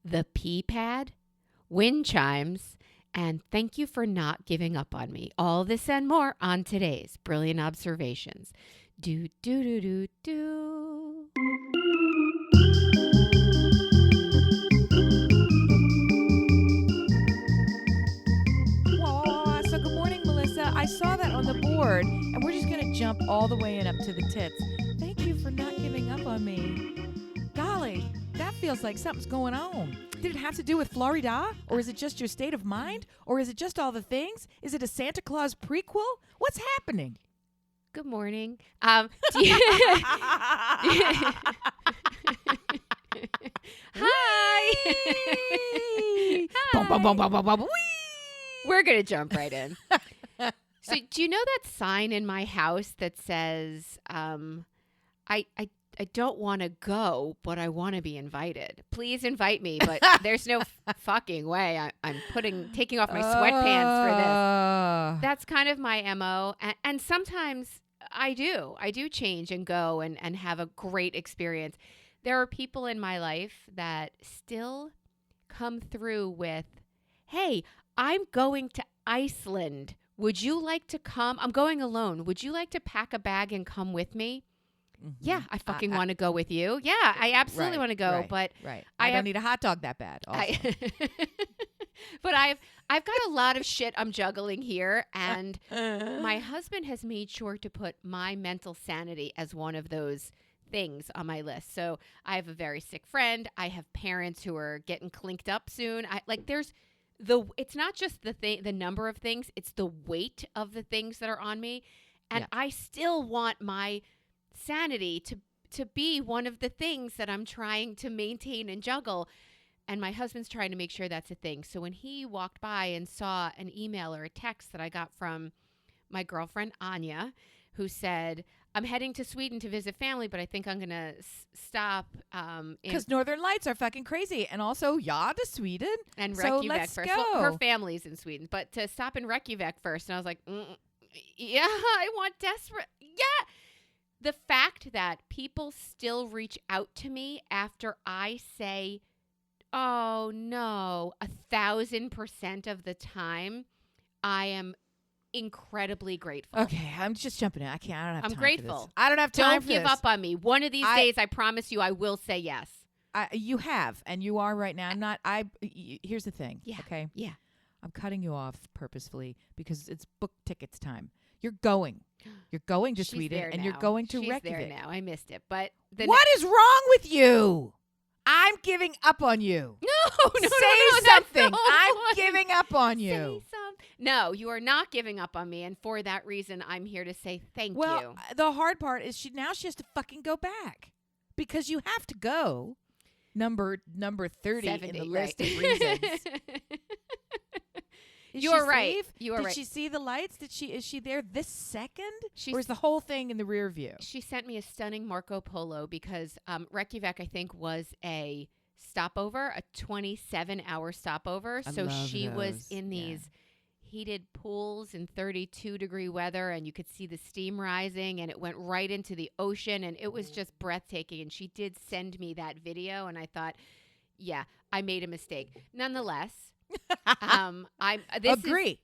the pea pad, wind chimes, and thank you for not giving up on me. All this and more on today's Brilliant Observations. Do, do, do, do, do. So good morning, Melissa. I saw that on the board, and we're just going to jump all the way in up to the tits. Thank you for not giving up on me. Golly, that feels like something's going on. Did it have to do with Florida? Or is it just your state of mind? Or is it just all the things? Is it a Santa Claus prequel? What's happening? Good morning. Hi. Hi. We're going to jump right in. So do you know that sign in my house that says, I don't want to go, but I want to be invited. Please invite me, but there's no fucking way I'm taking off my sweatpants for this. That's kind of my MO. And sometimes I do change and go and have a great experience. There are people in my life that still come through with, hey, I'm going to Iceland. Would you like to come? I'm going alone. Would you like to pack a bag and come with me? Mm-hmm. Yeah, I fucking want to go with you. Yeah, I absolutely want to go, but I don't need a hot dog that bad. But I've got a lot of shit I'm juggling here, and my husband has made sure to put my mental sanity as one of those things on my list. So I have a very sick friend. I have parents who are getting clinked up soon. It's not just the number of things, it's the weight of the things that are on me. And I still want my sanity to be one of the things that I'm trying to maintain and juggle. And my husband's trying to make sure that's a thing. So when he walked by and saw an email or a text that I got from my girlfriend, Anya, who said, I'm heading to Sweden to visit family, but I think I'm going to stop. Because Northern Lights are fucking crazy. And also, to Sweden. And so Reykjavik let's first. Go. Well, her family's in Sweden, but to stop in Reykjavik first. And I was like, yeah, I want desperate. Yeah. The fact that people still reach out to me after I say, oh, no, 1,000% of the time, I am incredibly grateful. Okay, I'm just jumping in. I don't have time. I'm grateful. For this. I don't have time. Don't give up on me. One of these days, I promise you, I will say yes. You have, and you are right now. Here's the thing. Yeah. Okay. Yeah. I'm cutting you off purposefully because it's book tickets time. You're going. You're going to Sweden, and you're going to Reykjavik. She's there now. I missed it, but what is wrong with you? I'm giving up on you. No, say something. I'm giving up on you. Say something. No, you are not giving up on me, and for that reason, I'm here to say thank you. Well, the hard part is she has to fucking go back because you have to go. Number 30 in the list of reasons. You're right. You are right. Did she see the lights? Is she there this second? Or is the whole thing in the rear view? She sent me a stunning Marco Polo because Reykjavik, I think, was a stopover, a 27-hour stopover. So she was in these heated pools in 32-degree weather, and you could see the steam rising, and it went right into the ocean, and it was just breathtaking. And she did send me that video, and I thought, yeah, I made a mistake. Nonetheless,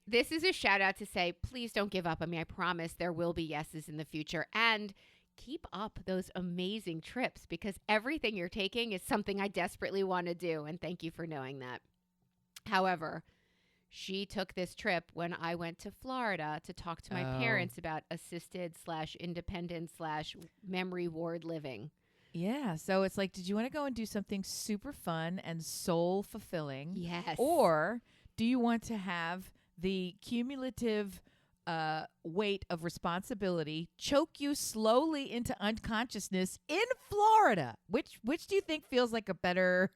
This is a shout out to say, please don't give up on me. I promise there will be yeses in the future, and keep up those amazing trips because everything you're taking is something I desperately want to do. And thank you for knowing that. However, she took this trip when I went to Florida to talk to my parents about assisted/independent/memory ward living. Yeah, so it's like, did you want to go and do something super fun and soul fulfilling? Yes. Or do you want to have the cumulative weight of responsibility choke you slowly into unconsciousness in Florida? Which do you think feels like a better?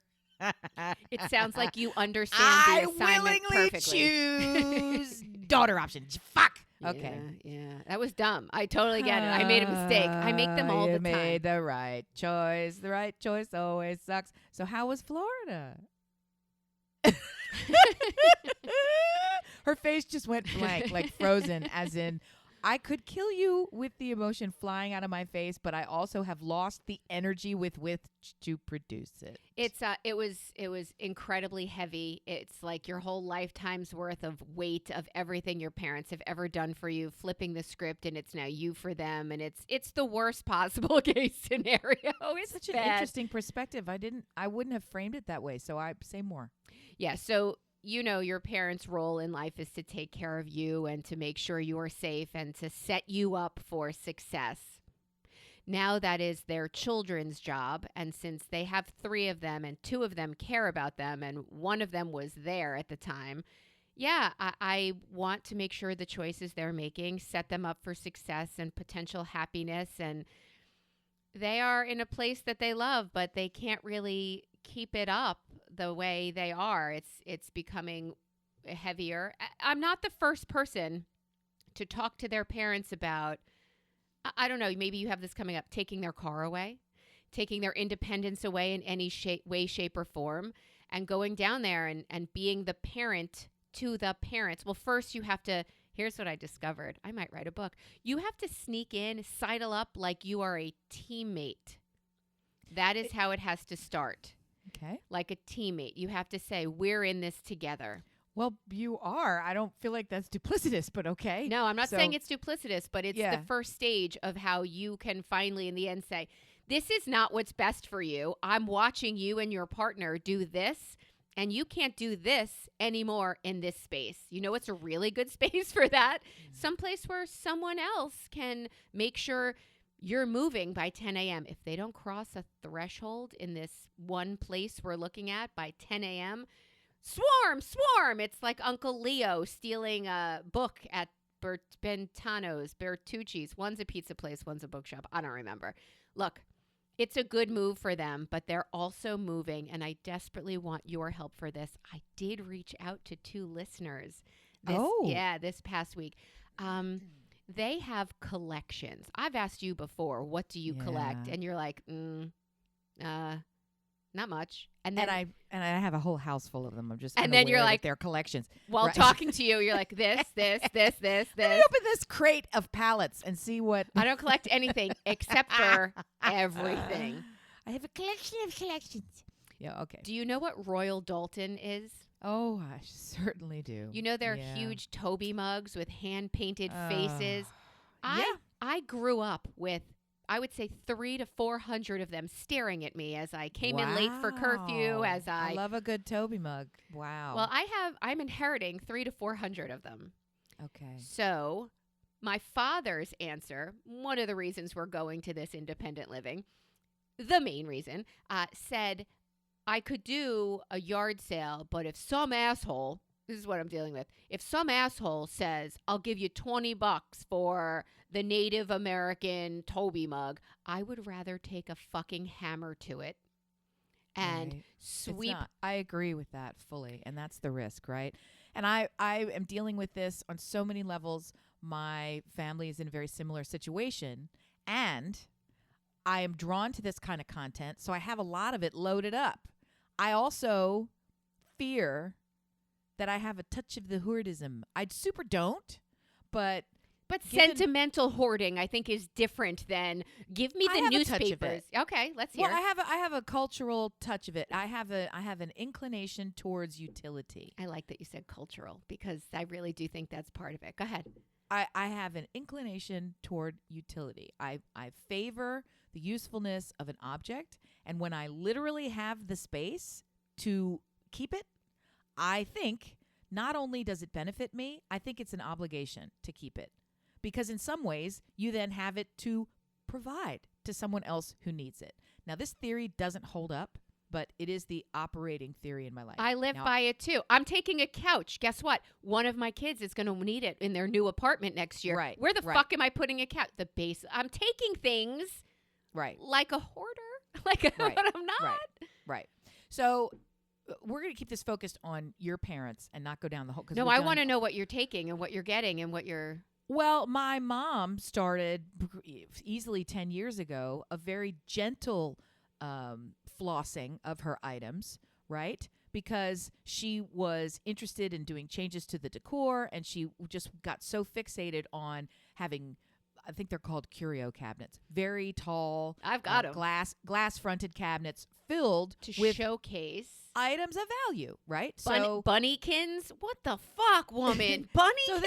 It sounds like you understand the assignment perfectly. I willingly choose daughter option. Fuck. Okay. Yeah. That was dumb. I totally get it. I made a mistake. I make them all the time. You made the right choice. The right choice always sucks. So how was Florida? Her face just went blank, like frozen, as in, I could kill you with the emotion flying out of my face, but I also have lost the energy with which to produce it. It was incredibly heavy. It's like your whole lifetime's worth of weight of everything your parents have ever done for you, flipping the script, and it's now you for them, and it's the worst possible case scenario. It's Such bad. an interesting perspective. I wouldn't have framed it that way. So I say more. Yeah, so your parents' role in life is to take care of you and to make sure you are safe and to set you up for success. Now that is their children's job. And since they have 3 of them and 2 of them care about them and one of them was there at the time, I want to make sure the choices they're making set them up for success and potential happiness. And they are in a place that they love, but they can't really keep it up the way they are. It's becoming heavier. I'm not the first person to talk to their parents about, I don't know, maybe you have this coming up, taking their car away, taking their independence away in any way, shape, or form, and going down there and being the parent to the parents. Well, first you have to, here's what I discovered. I might write a book. You have to sneak in, sidle up like you are a teammate. That is how it has to start. Okay. Like a teammate. You have to say, we're in this together. Well, you are. I don't feel like that's duplicitous, but okay. No, I'm not saying it's duplicitous, but it's the first stage of how you can finally, in the end, say, this is not what's best for you. I'm watching you and your partner do this, and you can't do this anymore in this space. You know, it's a really good space for that. Someplace where someone else can make sure you're moving by 10 a.m. If they don't cross a threshold in this one place we're looking at by 10 a.m., swarm. It's like Uncle Leo stealing a book at Bertucci's. One's a pizza place, one's a bookshop. I don't remember. Look, it's a good move for them, but they're also moving, and I desperately want your help for this. I did reach out to 2 listeners this past week. They have collections. I've asked you before, what do you collect? And you're like, not much. And then I have a whole house full of them. I'm just and then you're like their collections. While talking to you, you're like this. Let me open this crate of palettes and see what. I don't collect anything except for everything. I have a collection of collections. Yeah. Okay. Do you know what Royal Doulton is? Oh, I certainly do. You know their huge Toby mugs with hand-painted faces? I grew up with, I would say, 300 to 400 of them staring at me as I came in late for curfew, I love a good Toby mug. Wow. Well, I'm inheriting 300 to 400 of them. Okay. So my father's answer, one of the reasons we're going to this independent living, the main reason, said, I could do a yard sale, but if some asshole, this is what I'm dealing with, if some asshole says, I'll give you $20 for the Native American Toby mug, I would rather take a fucking hammer to it and sweep. I agree with that fully, and that's the risk, right? And I am dealing with this on so many levels. My family is in a very similar situation, and I am drawn to this kind of content, so I have a lot of it loaded up. I also fear that I have a touch of the hoardism. I super don't, but sentimental hoarding, I think, is different than give me the newspapers. Okay, let's hear. Well, I have a cultural touch of it. I have an inclination towards utility. I like that you said cultural because I really do think that's part of it. Go ahead. I have an inclination toward utility. I favor the usefulness of an object, and when I literally have the space to keep it, I think not only does it benefit me, I think it's an obligation to keep it. Because in some ways, you then have it to provide to someone else who needs it. Now, this theory doesn't hold up, but it is the operating theory in my life. I live by it, too. I'm taking a couch. Guess what? One of my kids is going to need it in their new apartment next year. Right. Where the fuck am I putting a couch? The base. I'm taking things like a hoarder, but I'm not. Right. So we're going to keep this focused on your parents and not go down the whole. No, I want to know what you're taking and what you're getting and what you're. Well, my mom started easily 10 years ago a very gentle flossing of her items, right? because she was interested in doing changes to the decor, and she just got so fixated on having, I think they're called curio cabinets, very tall, I've got 'em. glass fronted cabinets filled To with showcase items of value, right? bunnykins. What the fuck, woman? Bunnykins. So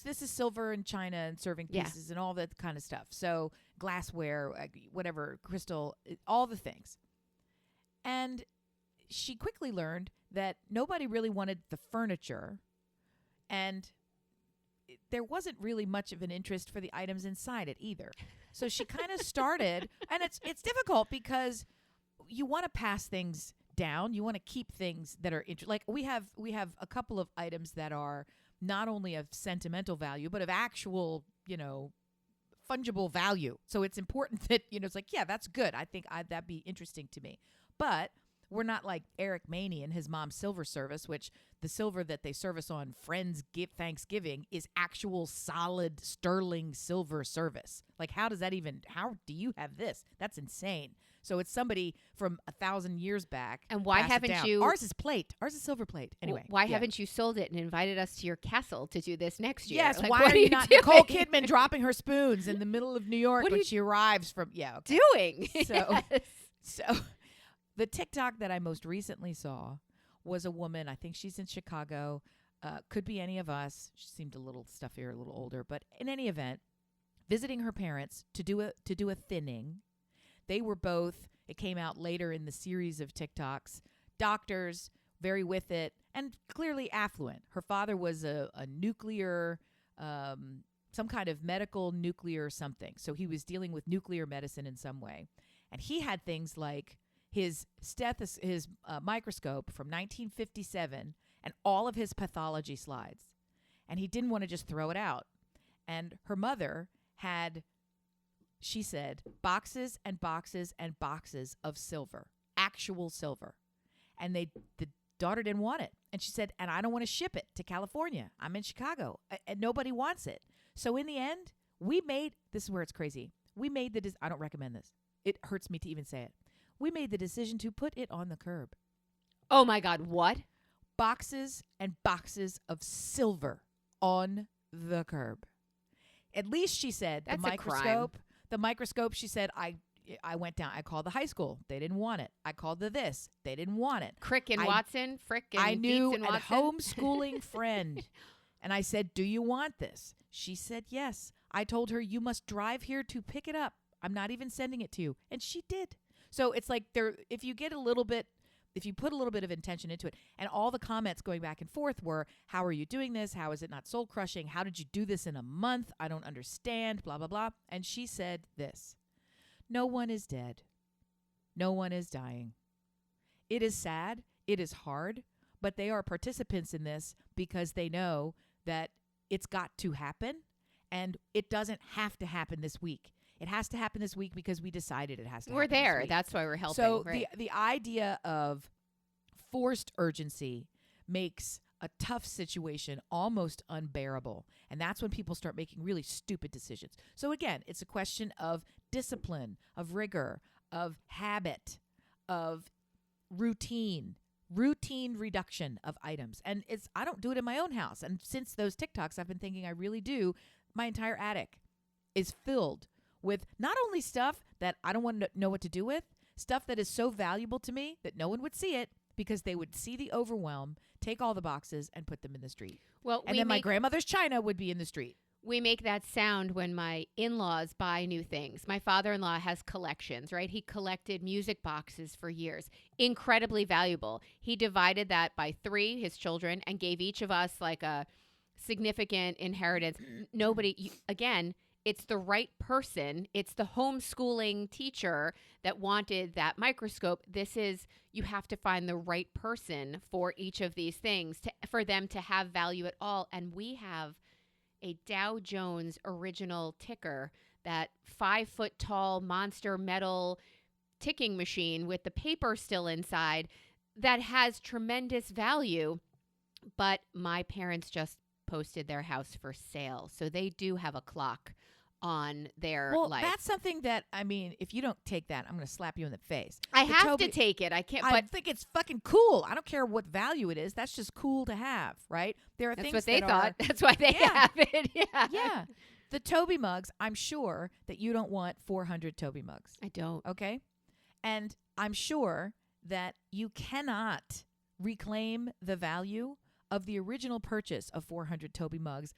this is silver and china and serving Yeah. pieces and all that kind of stuff. So glassware, whatever, crystal, all the things. And she quickly learned that nobody really wanted the furniture, and there wasn't really much of an interest for the items inside it either. So she kind of started, and it's difficult because you want to pass things down. You want to keep things that are like we have a couple of items that are not only of sentimental value but of actual, fungible value. So it's important that, it's like, yeah, that's good. I think that'd be interesting to me. But we're not like Eric Maney and his mom's silver service, which the silver that they service on Friends Thanksgiving is actual solid sterling silver service. Like, how do you have this? That's insane. So it's somebody from 1,000 years back. And why passed it haven't down. you? Ours is plate. Ours is silver plate. Anyway. Why haven't you sold it and invited us to your castle to do this next year? Yes, Like, why what are you not doing? Nicole Kidman dropping her spoons in the middle of New York What are when you she arrives from, okay. doing? So- Yes. So the TikTok that I most recently saw was a woman, I think she's in Chicago, could be any of us. She seemed a little stuffier, a little older, but in any event, visiting her parents to do a thinning. They were both, it came out later in the series of TikToks, doctors, very with it, and clearly affluent. Her father was a nuclear, some kind of medical nuclear something. So he was dealing with nuclear medicine in some way. And he had things like his microscope from 1957 and all of his pathology slides. And he didn't want to just throw it out. And her mother had, she said, boxes and boxes and boxes of silver, actual silver. And the daughter didn't want it. And she said, and I don't want to ship it to California. I'm in Chicago, and nobody wants it. So in the end, this is where it's crazy. I don't recommend this. It hurts me to even say it. We made the decision to put it on the curb. Oh my God, what? Boxes and boxes of silver on the curb. At least she said That's the a crime. microscope. The microscope, she said, I went down. I called the high school. They didn't want it. I called this. They didn't want it. Crick and Watson? Frick and I knew Dietz and a Watson? homeschooling friend. And I said, do you want this? She said, yes. I told her, you must drive here to pick it up. I'm not even sending it to you. And she did. So it's like if you put a little bit of intention into it, and all the comments going back and forth were, how are you doing this? How is it not soul crushing? How did you do this in a month? I don't understand, blah, blah, blah. And she said this, no one is dead. No one is dying. It is sad. It is hard, but they are participants in this because they know that it's got to happen, and it doesn't have to happen this week. It has to happen this week because we decided it has to happen We're there. this week. That's why we're helping. So right. the idea of forced urgency makes a tough situation almost unbearable. And that's when people start making really stupid decisions. So again, it's a question of discipline, of rigor, of habit, of routine reduction of items. And I don't do it in my own house. And since those TikToks, I've been thinking I really do. My entire attic is filled with not only stuff that I don't want to know what to do with, stuff that is so valuable to me that no one would see it because they would see the overwhelm, take all the boxes, and put them in the street. Well, and then my grandmother's china would be in the street. We make that sound when my in-laws buy new things. My father-in-law has collections, right? He collected music boxes for years. Incredibly valuable. He divided that by 3, his children, and gave each of us like a significant inheritance. Again, it's the right person. It's the homeschooling teacher that wanted that microscope. You have to find the right person for each of these things for them to have value at all. And we have a Dow Jones original ticker, that 5-foot tall monster metal ticking machine with the paper still inside that has tremendous value. But my parents just posted their house for sale. So they do have a clock on their Well, life. that's something that, I mean, if you don't take that, I'm going to slap you in the face. I But have Toby, to take it. I can't. I But think it's fucking cool. I don't care what value it is. That's just cool to have, right? There are that's things what they that thought. That's why they Yeah. have it. Yeah. Yeah. The Toby mugs, I'm sure that you don't want 400 Toby mugs. I don't. Okay? And I'm sure that you cannot reclaim the value of the original purchase of 400 Toby mugs,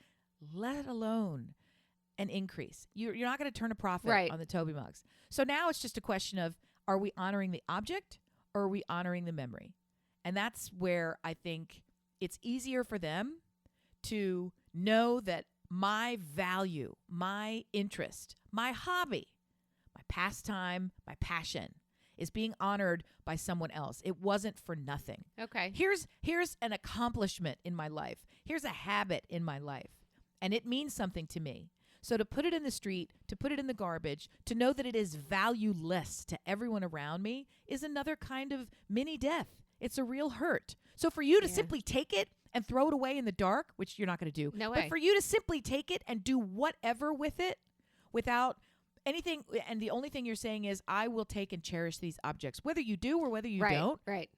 let alone an increase. You're not going to turn a profit Right. on the Toby mugs. So now it's just a question of, are we honoring the object or are we honoring the memory? And that's where I think it's easier for them to know that my value, my interest, my hobby, my pastime, my passion is being honored by someone else. It wasn't for nothing. Okay. Here's an accomplishment in my life. Here's a habit in my life. And it means something to me. So to put it in the street, to put it in the garbage, to know that it is valueless to everyone around me is another kind of mini death. It's a real hurt. So for you to Yeah. simply take it and throw it away in the dark, which you're not going to do, No but way. for you to simply take it and do whatever with it without anything, and the only thing you're saying is, I will take and cherish these objects, whether you do or whether you Right. don't, Right.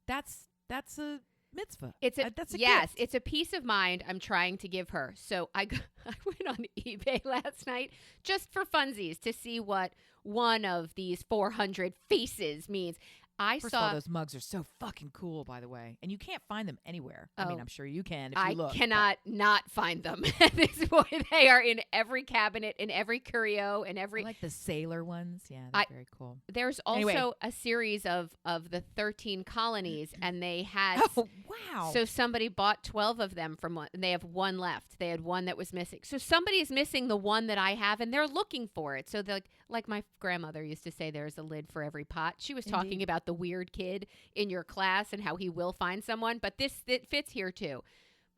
that's a mitzvah. It's a That's a yes. gift. It's a peace of mind I'm trying to give her. So I went on eBay last night just for funsies to see what one of these 400 faces means. I First saw of all, those mugs are so fucking cool, by the way. And you can't find them anywhere. I mean, Oh. I'm sure you can if you I look. but- cannot not find them at this point. They are in every cabinet, in every curio, in I every. like the sailor ones. Yeah, they're very cool. There's also Anyway. a series of the 13 colonies, and they had. Oh, wow. So somebody bought 12 of them from one, and they have one left. They had one that was missing. So somebody is missing the one that I have, and they're looking for it. So they're like my grandmother used to say, there's a lid for every pot. She was talking Indeed. about the weird kid in your class and how he will find someone, but it fits here too.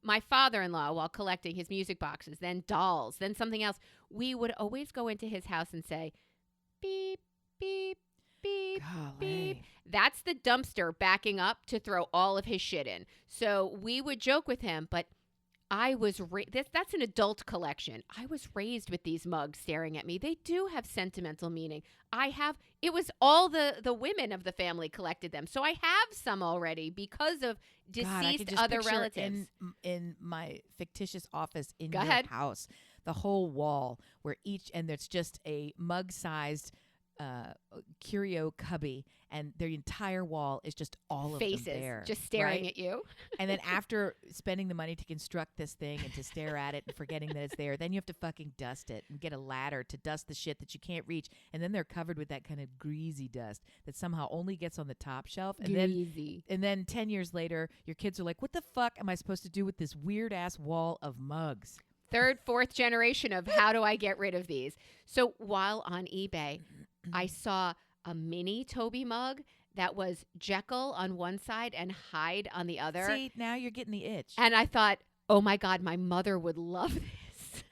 My father-in-law, while collecting his music boxes, then dolls, then something else, we would always go into his house and say, beep, beep, beep, Golly. beep. That's the dumpster backing up to throw all of his shit in. So we would joke with him, but I was that's an adult collection. I was raised with these mugs staring at me. They do have sentimental meaning. It was all the women of the family collected them. So I have some already because of God, I could deceased just other picture relatives. in my fictitious office in Go your ahead. house, the whole wall where and there's just a mug-sized curio cubby, and their entire wall is just all Faces of them there, just staring right? at you. And then after spending the money to construct this thing and to stare at it and forgetting that it's there, then you have to fucking dust it and get a ladder to dust the shit that you can't reach. And then they're covered with that kind of greasy dust that somehow only gets on the top shelf. And Greasy. then 10 years later, your kids are like, what the fuck am I supposed to do with this weird-ass wall of mugs? Third, fourth generation of how do I get rid of these? So while on eBay, I saw a mini Toby mug that was Jekyll on one side and Hyde on the other. See, now you're getting the itch. And I thought, oh my God, my mother would love this.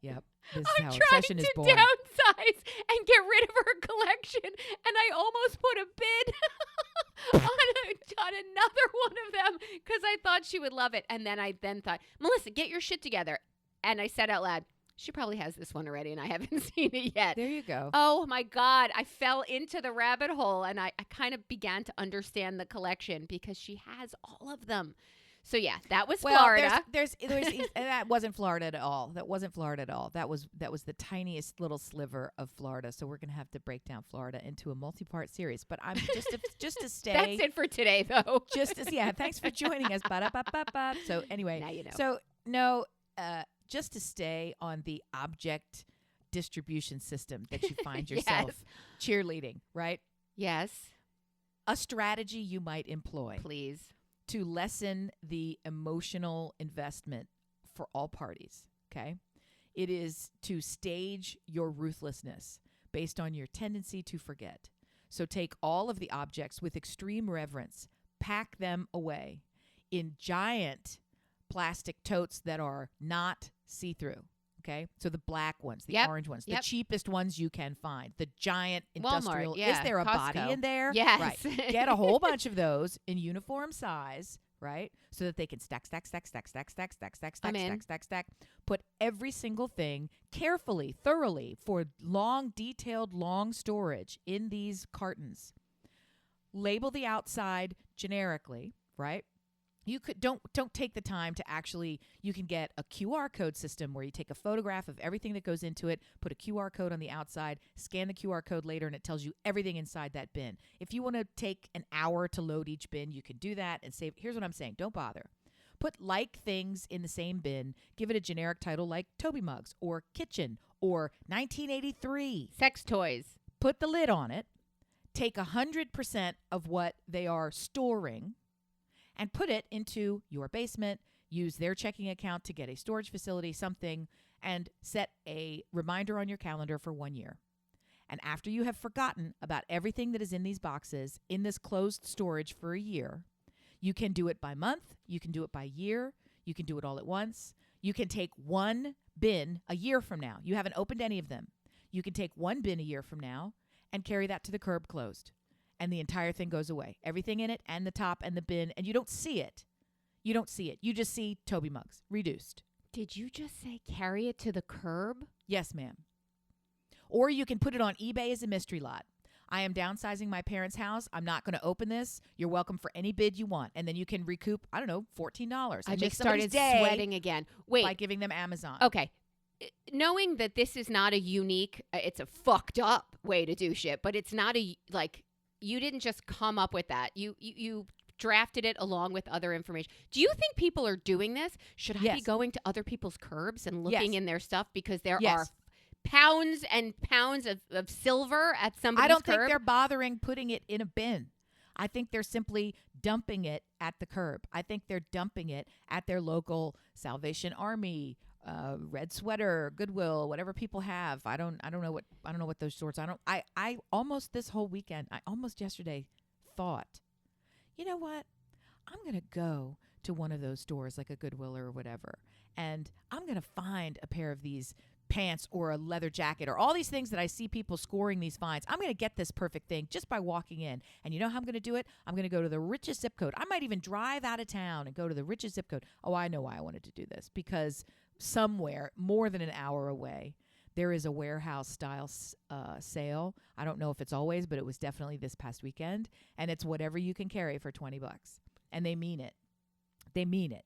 Yep. This is I'm how trying obsession to is born. downsize and get rid of her collection. And I almost put a bid on another one of them because I thought she would love it. And then I thought, Melissa, get your shit together. And I said out loud, she probably has this one already and I haven't seen it yet. There you go. Oh my God. I fell into the rabbit hole and I kind of began to understand the collection because she has all of them. So yeah, that was Florida. There's that wasn't Florida at all. That wasn't Florida at all. That was the tiniest little sliver of Florida. So we're gonna have to break down Florida into a multi-part series. But I'm just to stay. That's it for today though. Thanks for joining us. Ba-da-ba-ba-ba. So anyway, Now you know. So no, just to stay on the object distribution system that you find yourself cheerleading, right? Yes, A strategy you might employ please. to lessen the emotional investment for all parties, okay? It is to stage your ruthlessness based on your tendency to forget. So take all of the objects with extreme reverence, pack them away in giant plastic totes that are not see-through, Okay, so the black ones, the Yep, orange ones, the yep. cheapest ones you can find, the giant industrial. Walmart, yeah, Is there a Costco. body in there? Yes. Right. Get a whole bunch of those in uniform size, right? So that they can stack. I'm in. Put every single thing carefully, thoroughly, for long, detailed, long storage in these cartons. Label the outside generically, right? You could don't take the time to actually, you can get a QR code system where you take a photograph of everything that goes into it, put a QR code on the outside, scan the QR code later, and it tells you everything inside that bin. If you want to take an hour to load each bin, you can do that and save. Here's what I'm saying. Don't bother. Put like things in the same bin. Give it a generic title like Toby mugs or kitchen or 1983. Sex toys. Put the lid on it. Take 100% of what they are storing and put it into your basement, use their checking account to get a storage facility, something, and set a reminder on your calendar for 1 year. And after you have forgotten about everything that is in these boxes in this closed storage for a year, you can do it by month, you can do it by year, you can do it all at once. You can take one bin a year from now. You haven't opened any of them. You can take one bin a year from now and carry that to the curb closed. And the entire thing goes away. Everything in it and the top and the bin. And you don't see it. You don't see it. You just see Toby mugs reduced. Did you just say carry it to the curb? Yes, ma'am. Or you can put it on eBay as a mystery lot. I am downsizing my parents' house. I'm not going to open this. You're welcome for any bid you want. And then you can recoup, I don't know, $14. I just started sweating again. Wait. By giving them Amazon. Okay. Knowing that this is not a unique, it's a fucked up way to do shit, but it's not a, like, you didn't just come up with that. You drafted it along with other information. Do you think people are doing this? Should I be going to other people's curbs and looking in their stuff because there are pounds and pounds of silver at somebody's curb? I don't think they're bothering putting it in a bin. I think they're simply dumping it at the curb. I think they're dumping it at their local Salvation Army, Red Sweater, Goodwill, whatever people have. I don't know what those sorts. I almost this whole weekend, I almost yesterday thought, you know what? I'm going to go to one of those stores like a Goodwill or whatever, and I'm going to find a pair of these pants or a leather jacket or all these things that I see people scoring these fines. I'm going to get this perfect thing just by walking in. And you know how I'm going to do it? I'm going to go to the richest zip code. I might even drive out of town and go to the richest zip code. Oh, I know why I wanted to do this, because somewhere more than an hour away, there is a warehouse style sale. I don't know if it's always, but it was definitely this past weekend. And it's whatever you can carry for $20. And they mean it. They mean it.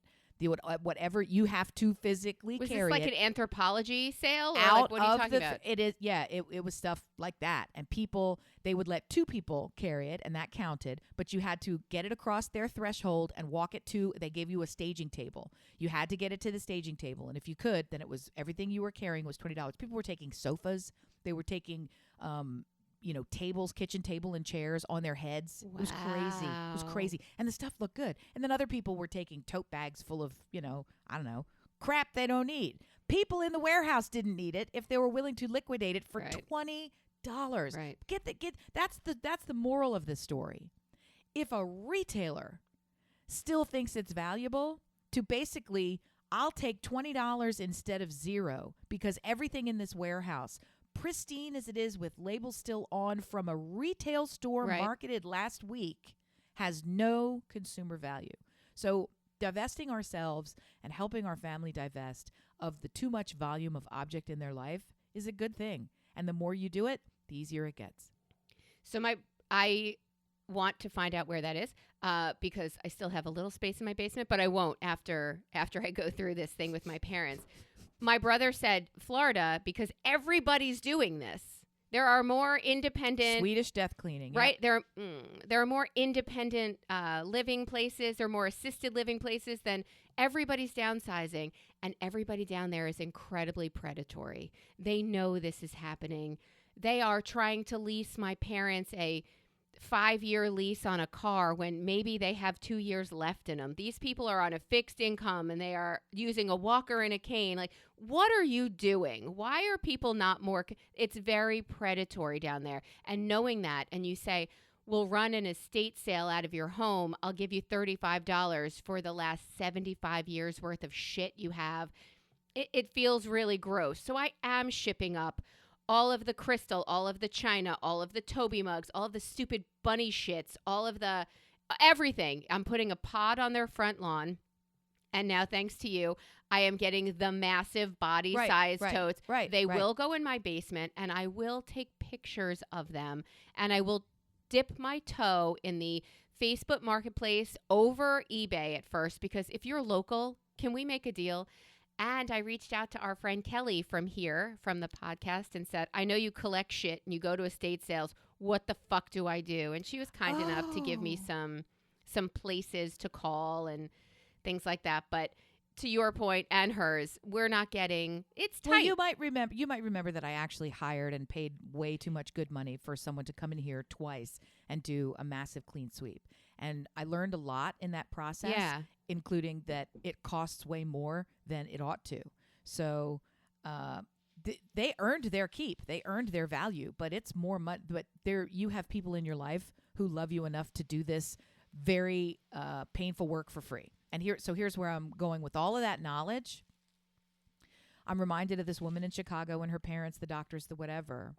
Whatever you have to physically carry. Was this like an anthropology sale? Or Out like, what are you talking about? It is, yeah. It was stuff like that, and people, they would let two people carry it, and that counted. But you had to get it across their threshold and walk it to. They gave you a staging table. You had to get it to the staging table, and if you could, then it was everything you were carrying was $20. People were taking sofas. They were taking, tables, kitchen table and chairs on their heads. Wow. It was crazy. It was crazy. And the stuff looked good. And then other people were taking tote bags full of, crap they don't need. People in the warehouse didn't need it if they were willing to liquidate it for $20. Right. That's the moral of this story. If a retailer still thinks it's valuable to basically, I'll take $20 instead of $0 because everything in this warehouse, pristine as it is with labels still on from a retail store marketed last week, has no consumer value. So divesting ourselves and helping our family divest of the too much volume of object in their life is a good thing. And the more you do it, the easier it gets. So I want to find out where that is because I still have a little space in my basement, but I won't after I go through this thing with my parents. My brother said Florida because everybody's doing this. There are more independent Swedish death cleaning, right? Yep. There are more independent living places. There are more assisted living places. Than everybody's downsizing, and everybody down there is incredibly predatory. They know this is happening. They are trying to lease my parents a 5-year lease on a car when maybe they have 2 years left in them. These people are on a fixed income and they are using a walker and a cane. Like, what are you doing? Why are people not more? It's very predatory down there. And knowing that, and you say, we'll run an estate sale out of your home. I'll give you $35 for the last 75 years worth of shit you have. it feels really gross. So I am shipping up all of the crystal, all of the china, all of the Toby mugs, all of the stupid bunny shits, all of the everything. I'm putting a pod on their front lawn. And now, thanks to you, I am getting the massive body-sized totes. They will go in my basement, and I will take pictures of them. And I will dip my toe in the Facebook Marketplace over eBay at first, because if you're local, can we make a deal? And I reached out to our friend Kelly from here, from the podcast, and said, I know you collect shit and you go to estate sales. What the fuck do I do? And she was kind enough to give me some places to call and things like that. But to your point and hers, we're not getting, it's tight. Well, you might remember that I actually hired and paid way too much good money for someone to come in here twice and do a massive clean sweep. And I learned a lot in that process, including that it costs way more than it ought to. So they earned their keep. They earned their value, but it's more money. But you have people in your life who love you enough to do this very painful work for free. And here's where I'm going with all of that knowledge. I'm reminded of this woman in Chicago and her parents, the doctors, the whatever.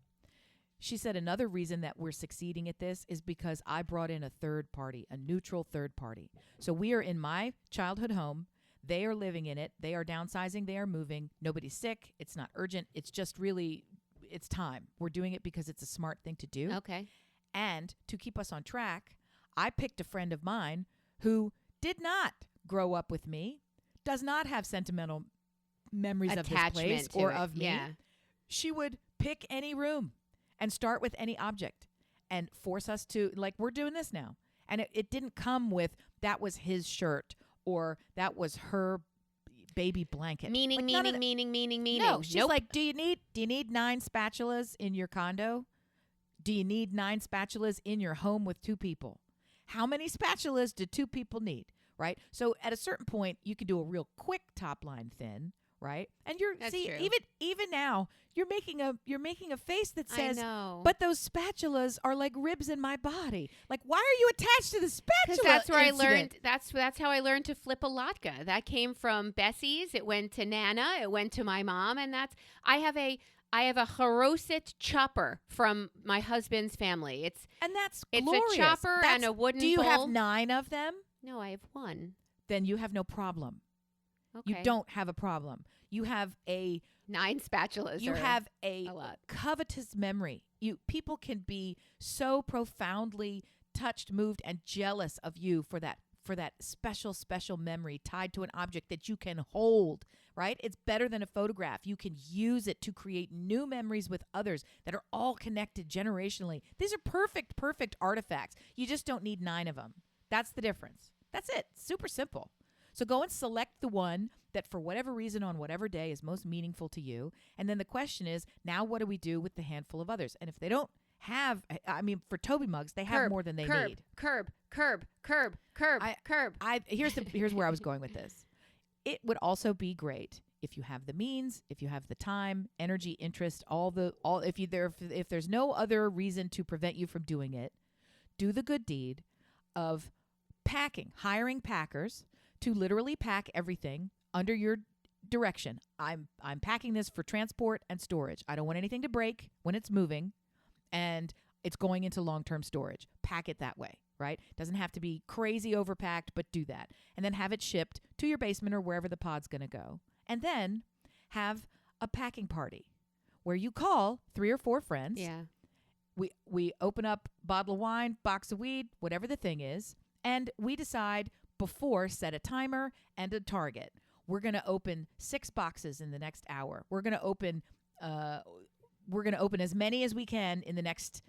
She said another reason that we're succeeding at this is because I brought in a third party, a neutral third party. So we are in my childhood home. They are living in it. They are downsizing. They are moving. Nobody's sick. It's not urgent. It's just really, it's time. We're doing it because it's a smart thing to do. Okay. And to keep us on track, I picked a friend of mine who did not grow up with me, does not have sentimental memories of this place or of me. Yeah. She would pick any room and start with any object and force us to, like, we're doing this now. And it didn't come with, that was his shirt or that was her baby blanket. Meaning. No, she's like, do you need 9 spatulas in your condo? Do you need 9 spatulas in your home with 2 people? How many spatulas do 2 people need? Right. So at a certain point, you can do a real quick top line thin. Right. And That's true. even now, you're making a face that says, I know. But those spatulas are like ribs in my body. Like, why are you attached to the spatula? That's where incident? I learned. That's how I learned to flip a latke. That came from Bessie's. It went to Nana. It went to my mom. And I have a Haroset chopper from my husband's family. It's glorious. a chopper and a wooden bowl. Do you bowl. have 9 of them? No, I have 1. Then you have no problem. Okay. You don't have a problem. You have 9 spatulas. You have a lot. covetous memory. People can be so profoundly touched, moved, and jealous of you for that special memory tied to an object that you can hold, right? It's better than a photograph. You can use it to create new memories with others that are all connected generationally. These are perfect artifacts. You just don't need 9 of them. That's the difference. That's it. Super simple. So go and select the one that for whatever reason on whatever day is most meaningful to you. And then the question is, now what do we do with the handful of others? And if they don't have, for Toby mugs, they have more than they need. Curb. Here's where I was going with this. It would also be great if you have the means, if you have the time, energy, interest, if there's no other reason to prevent you from doing it, do the good deed of hiring packers to literally pack everything under your direction. I'm packing this for transport and storage. I don't want anything to break when it's moving, and it's going into long-term storage. Pack it that way, right? Doesn't have to be crazy overpacked, but do that. And then have it shipped to your basement or wherever the pod's going to go. And then have a packing party where you call 3 or 4 friends. Yeah. We open up a bottle of wine, box of weed, whatever the thing is, and we decide set a timer and a target. We're going to open 6 boxes in the next hour. We're going to open as many as we can in the next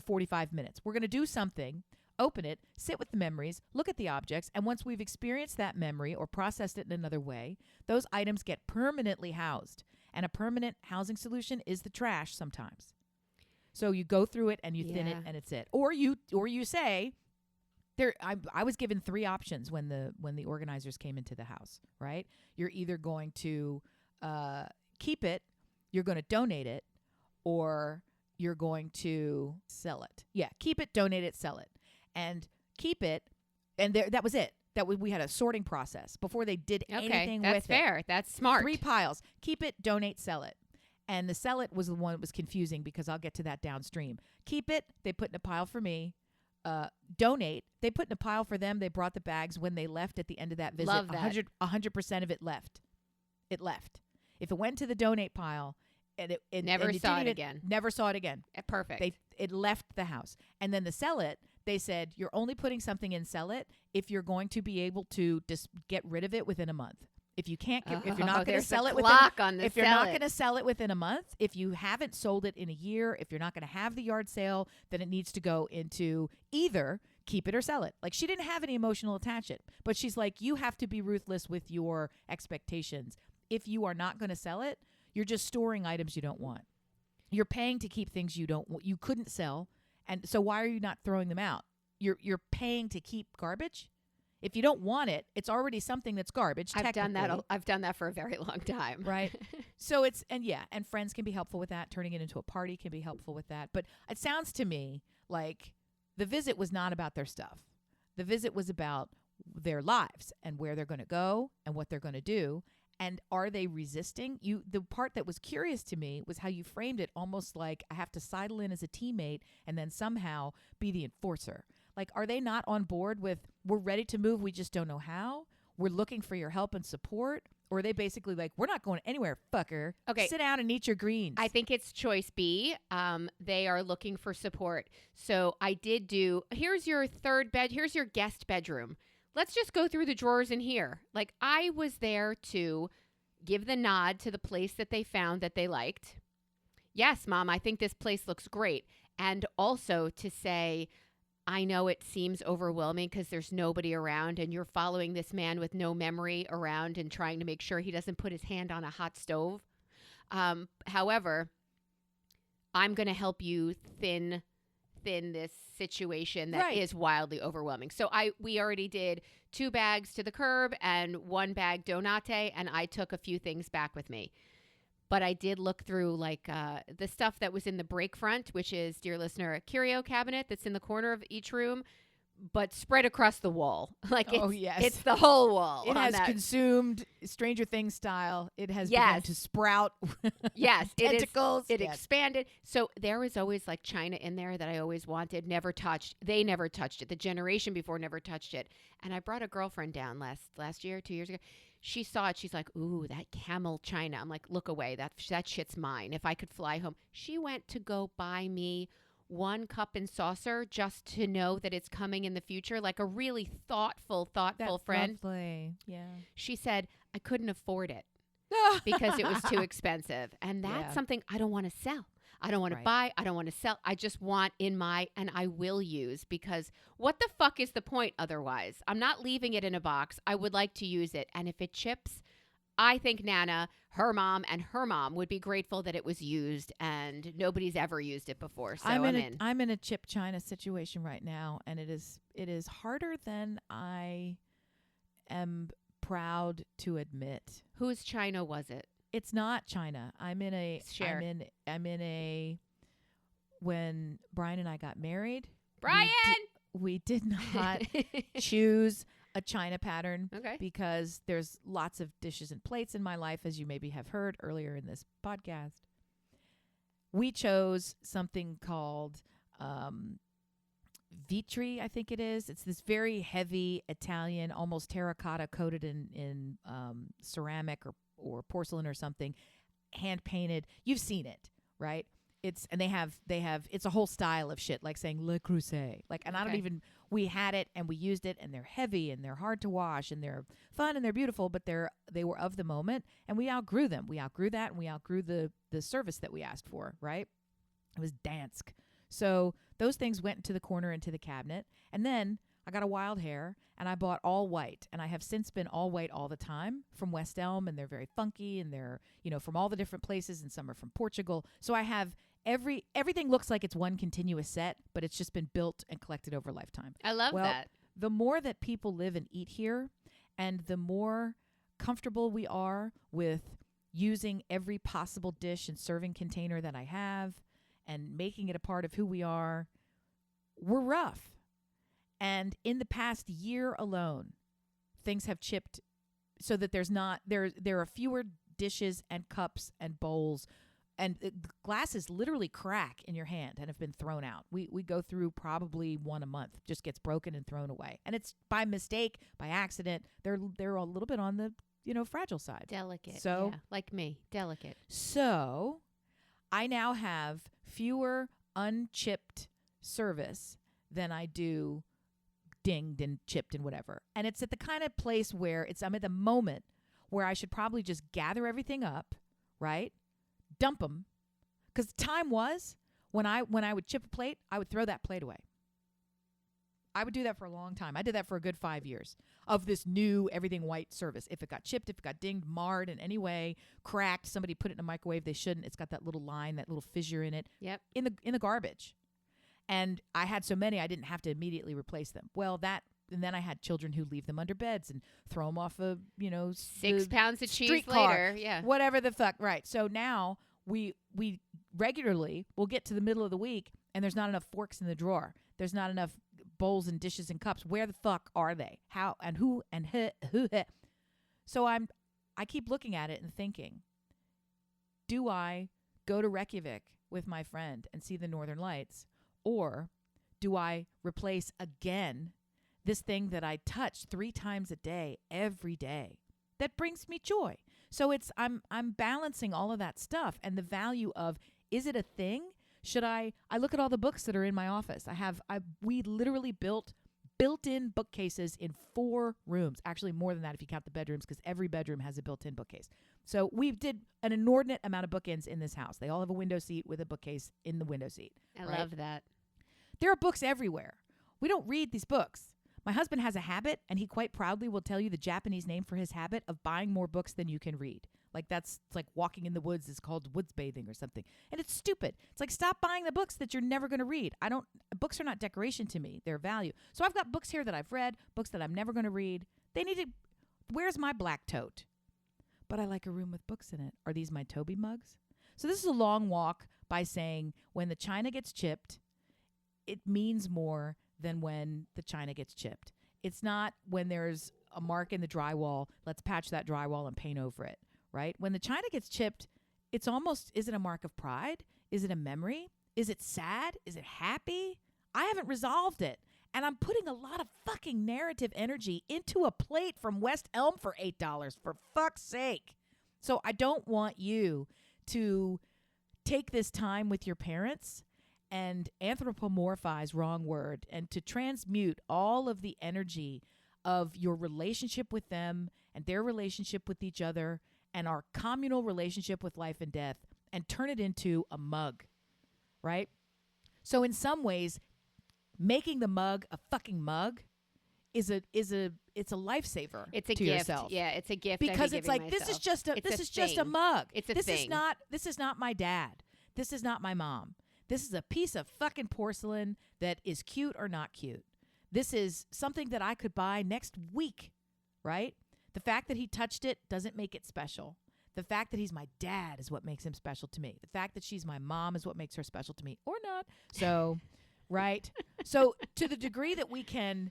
45 minutes. We're going to do something, open it, sit with the memories, look at the objects, and once we've experienced that memory or processed it in another way, those items get permanently housed. And a permanent housing solution is the trash sometimes. So you go through it and you thin it and it's it. Or you say, I was given 3 options when the organizers came into the house, right? You're either going to keep it, you're going to donate it, or you're going to sell it. Yeah, keep it, donate it, sell it. And keep it, and that was it. that we had a sorting process before they did anything that's with fair. it. That's smart. 3 piles. Keep it, donate, sell it. And the sell it was the one that was confusing because I'll get to that downstream. Keep it, they put in a pile for me. Donate, they put in a pile for them. They brought the bags when they left at the end of that visit. Love that. 100% of it left. It left. If it went to the donate pile, and it Never saw it again. Never saw it again. Perfect. It left the house. And then the sell it, they said you're only putting something in sell it if you're going to be able to just get rid of it within a month. If you can't, if you're not going to sell it if you're not going to sell it within a month, if you haven't sold it in a year, if you're not going to have the yard sale, then it needs to go into either keep it or sell it. Like, she didn't have any emotional attachment, but she's like, you have to be ruthless with your expectations. If you are not going to sell it, you're just storing items you don't want. You're paying to keep things you couldn't sell, and so why are you not throwing them out? You're paying to keep garbage. If you don't want it, it's already something that's garbage. I've done that. I've done that for a very long time. Right. So and friends can be helpful with that. Turning it into a party can be helpful with that. But it sounds to me like the visit was not about their stuff. The visit was about their lives and where they're going to go and what they're going to do. And are they resisting? The part that was curious to me was how you framed it, almost like I have to sidle in as a teammate and then somehow be the enforcer. Like, are they not on board with, we're ready to move, we just don't know how? We're looking for your help and support? Or are they basically like, we're not going anywhere, fucker. Okay. Sit down and eat your greens. I think it's choice B. They are looking for support. So I did here's your here's your guest bedroom. Let's just go through the drawers in here. Like, I was there to give the nod to the place that they found that they liked. Yes, Mom, I think this place looks great. And also to say, I know it seems overwhelming because there's nobody around and you're following this man with no memory around and trying to make sure he doesn't put his hand on a hot stove. However, I'm going to help you thin this situation that is wildly overwhelming. So we already did 2 bags to the curb and 1 bag donate, and I took a few things back with me. But I did look through the stuff that was in the break front, which is, dear listener, a curio cabinet that's in the corner of each room, but spread across the wall. It's the whole wall. It has consumed Stranger Things style. It has begun to sprout. Yes, tentacles. It expanded. So there was always china in there that I always wanted, never touched. They never touched it. The generation before never touched it. And I brought a girlfriend down last year, 2 years ago. She saw it. She's like, ooh, that camel china. I'm like, look away. That shit's mine. If I could fly home. She went to go buy me 1 cup and saucer just to know that it's coming in the future. Like a really thoughtful That's friend. Lovely. Yeah. She said, I couldn't afford it because it was too expensive. And that's something I don't want to sell. I don't want to buy. I don't want to sell. I just want and I will use, because what the fuck is the point otherwise? I'm not leaving it in a box. I would like to use it. And if it chips, I think Nana, her mom, and her mom would be grateful that it was used, and nobody's ever used it before. So I'm in. I'm in a chip china situation right now, and it is harder than I am proud to admit. Whose china was it? It's not China. I'm in a when Brian and I got married. Brian! We did not choose a China pattern okay. because there's lots of dishes and plates in my life, as you maybe have heard earlier in this podcast. We chose something called Vitri, I think it is. It's this very heavy Italian, almost terracotta coated in ceramic or porcelain or something, hand painted. You've seen it, right? It's a whole style of shit, like saying Le Creuset. And I don't even, we had it and we used it, and they're heavy and they're hard to wash and they're fun and they're beautiful, but they were of the moment, and we outgrew them. We outgrew that, and we outgrew the service that we asked for, right? It was Dansk. So those things went into the corner, into the cabinet, and then I got a wild hair and I bought all white, and I have since been all white all the time from West Elm, and they're very funky, and they're, from all the different places, and some are from Portugal. So I have everything looks like it's one continuous set, but it's just been built and collected over a lifetime. I love that. The more that people live and eat here, and the more comfortable we are with using every possible dish and serving container that I have and making it a part of who we are, we're rough. And in the past year alone, things have chipped so that there are fewer dishes and cups and bowls, and glasses literally crack in your hand and have been thrown out. We go through probably one a month, just gets broken and thrown away. And it's by mistake, by accident. They're a little bit on the, fragile side. Delicate. So, yeah, like me, delicate. So I now have fewer unchipped service than I do dinged and chipped and whatever. And it's at the kind of place where I'm at the moment where I should probably just gather everything up, right? Dump them. Because the time was when I would chip a plate, I would throw that plate away. I would do that for a long time. I did that for a good 5 years of this new everything white service. If it got chipped, if it got dinged, marred in any way, cracked, somebody put it in a microwave, they shouldn't. It's got that little line, that little fissure in it. Yep. In the garbage. And I had so many I didn't have to immediately replace them. Well, and then I had children who leave them under beds and throw them off 6 pounds of cheese streetcar, later. Yeah. Whatever the fuck. Right. So now we regularly will get to the middle of the week and there's not enough forks in the drawer. There's not enough bowls and dishes and cups. Where the fuck are they? How and who and who? So I keep looking at it and thinking, do I go to Reykjavik with my friend and see the Northern Lights? Or do I replace again this thing that I touch 3 times a day, every day, that brings me joy? So I'm balancing all of that stuff and the value of, is it a thing? Should I look at all the books that are in my office. We literally built-in bookcases in 4 rooms. Actually, more than that if you count the bedrooms, because every bedroom has a built-in bookcase. So we did an inordinate amount of bookends in this house. They all have a window seat with a bookcase in the window seat. I love that. There are books everywhere. We don't read these books. My husband has a habit, and he quite proudly will tell you the Japanese name for his habit of buying more books than you can read. Like it's like walking in the woods is called woods bathing or something. And it's stupid. It's like, stop buying the books that you're never going to read. Books are not decoration to me. They're value. So I've got books here that I've read, books that I'm never going to read. Where's my black tote? But I like a room with books in it. Are these my Toby mugs? So this is a long walk by saying when the china gets chipped, it means more than when the china gets chipped. It's not when there's a mark in the drywall, let's patch that drywall and paint over it, right? When the china gets chipped, is it a mark of pride? Is it a memory? Is it sad? Is it happy? I haven't resolved it. And I'm putting a lot of fucking narrative energy into a plate from West Elm for $8, for fuck's sake. So I don't want you to take this time with your parents and anthropomorphize, wrong word, and to transmute all of the energy of your relationship with them and their relationship with each other and our communal relationship with life and death and turn it into a mug, right? So in some ways, making the mug a fucking mug it's a lifesaver. It's a to gift. yourself. Yeah, it's a gift. Because it's like, myself. this is just a thing. mug. It's a this thing. This is not my dad. This is not my mom. This is a piece of fucking porcelain that is cute or not cute. This is something that I could buy next week, right? The fact that he touched it doesn't make it special. The fact that he's my dad is what makes him special to me. The fact that she's my mom is what makes her special to me, or not. So, right? So to the degree that we can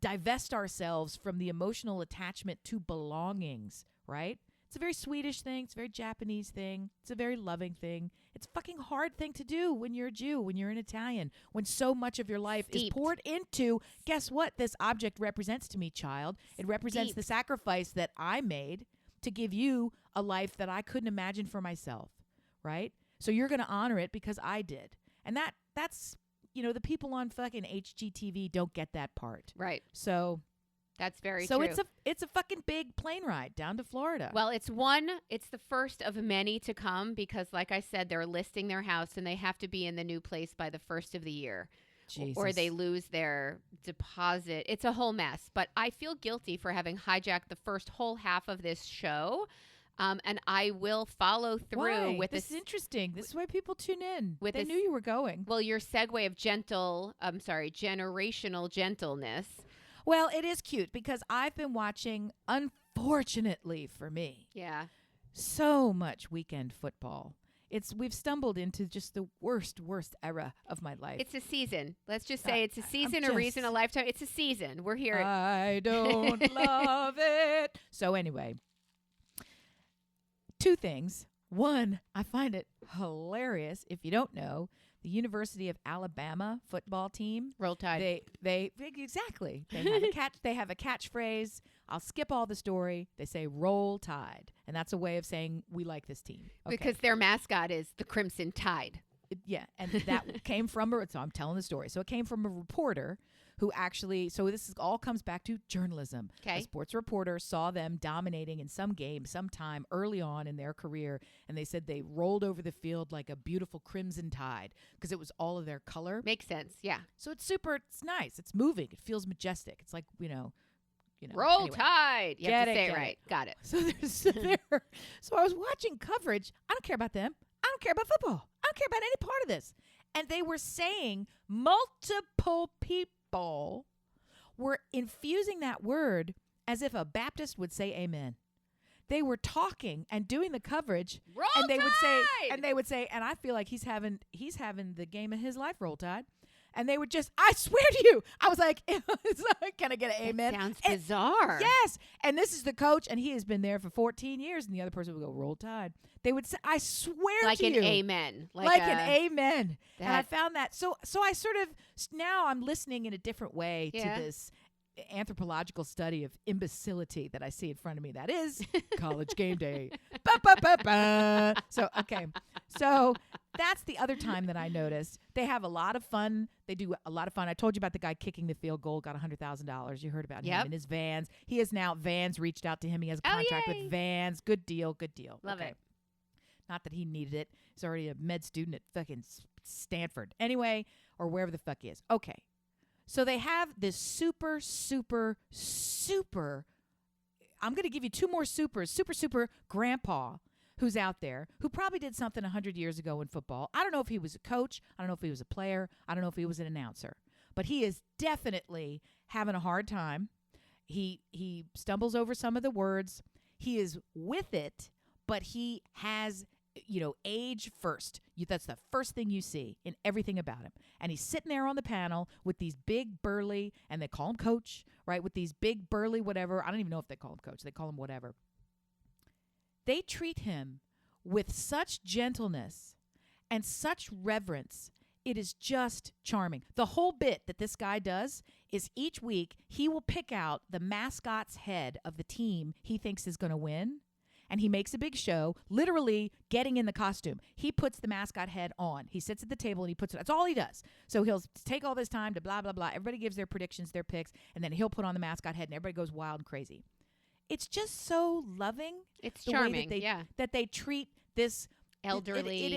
divest ourselves from the emotional attachment to belongings, right? It's a very Swedish thing. It's a very Japanese thing. It's a very loving thing. It's a fucking hard thing to do when you're a Jew, when you're an Italian, when so much of your life is poured into, guess what this object represents to me, child? It represents the sacrifice that I made to give you a life that I couldn't imagine for myself, right? So you're going to honor it because I did. And that's, the people on fucking HGTV don't get that part. Right. So that's very true. So it's a fucking big plane ride down to Florida. Well, it's the first of many to come because, like I said, they're listing their house and they have to be in the new place by the first of the year. Jesus. Or they lose their deposit. It's a whole mess. But I feel guilty for having hijacked the first whole half of this show. And I will follow through with this. This is interesting. This is why people tune in. They knew you were going. Well, your segue of generational gentleness. Well, it is cute because I've been watching, unfortunately for me, yeah, so much weekend football. we've stumbled into just the worst era of my life. It's a season. Let's just say it's a season, I'm a reason, a lifetime. It's a season. We're here. I don't love it. So anyway, two things. One, I find it hilarious. If you don't know, the University of Alabama football team, Roll Tide. They exactly. They have a catchphrase. I'll skip all the story. They say "Roll Tide," and that's a way of saying we like this team. Okay. Because their mascot is the Crimson Tide. Yeah, and that came from so I'm telling the story. So it came from a reporter who actually, so all comes back to journalism. Okay. A sports reporter saw them dominating in some game sometime early on in their career, and they said they rolled over the field like a beautiful crimson tide because it was all of their color. Makes sense, yeah. So it's nice. It's moving. It feels majestic. It's like, Roll anyway. Tide. You have to say it Get right. Got it. So so I was watching coverage. I don't care about them. I don't care about football. I don't care about any part of this. And they were saying multiple people were infusing that word as if a Baptist would say amen. They were talking and doing the coverage. Roll and they Tide! would say, and I feel like he's having the game of his life, Roll Tide. And they would just, I swear to you, I was like, can I get an amen? That sounds bizarre. Yes. And this is the coach, and he has been there for 14 years, and the other person would go, Roll Tide. They would say, I swear like to you. Like an amen. Like an amen. And I found that. So I sort of, now I'm listening in a different way to this anthropological study of imbecility that I see in front of me. That is College Game Day. Ba, ba, ba, ba. So, okay. So that's the other time that I noticed. They have a lot of fun. They do a lot of fun. I told you about the guy kicking the field goal, got $100,000. You heard about him in his Vans. He is now, Vans reached out to him. He has a contract with Vans. Good deal. Love it. Not that he needed it. He's already a med student at fucking Stanford. Anyway, or wherever the fuck he is. Okay. So they have this super, I'm going to give you two more super grandpa who's out there who probably did something 100 years ago in football. I don't know if he was a coach. I don't know if he was a player. I don't know if he was an announcer. But he is definitely having a hard time. He stumbles over some of the words. He is with it, but he has age first. That's the first thing you see in everything about him. And he's sitting there on the panel with these big burly, and they call him coach, right? With these big burly whatever. I don't even know if they call him coach. They call him whatever. They treat him with such gentleness and such reverence. It is just charming. The whole bit that this guy does is each week he will pick out the mascot's head of the team he thinks is going to win. And he makes a big show, literally getting in the costume. He puts the mascot head on. He sits at the table and he puts it. That's all he does. So he'll take all this time to blah, blah, blah. Everybody gives their predictions, their picks, and then he'll put on the mascot head and everybody goes wild and crazy. It's just so loving. It's the charming, way that they treat this elderly.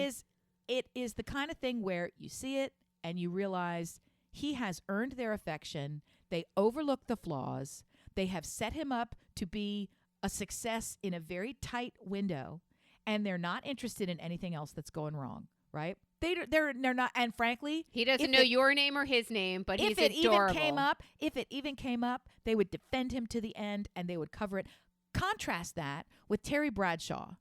It is the kind of thing where you see it and you realize he has earned their affection. They overlook the flaws. They have set him up to be a success in a very tight window, and they're not interested in anything else that's going wrong, right? They're not, and frankly, he doesn't know your name or his name, but he's adorable. If it even came up, they would defend him to the end, and they would cover it. Contrast that with Terry Bradshaw,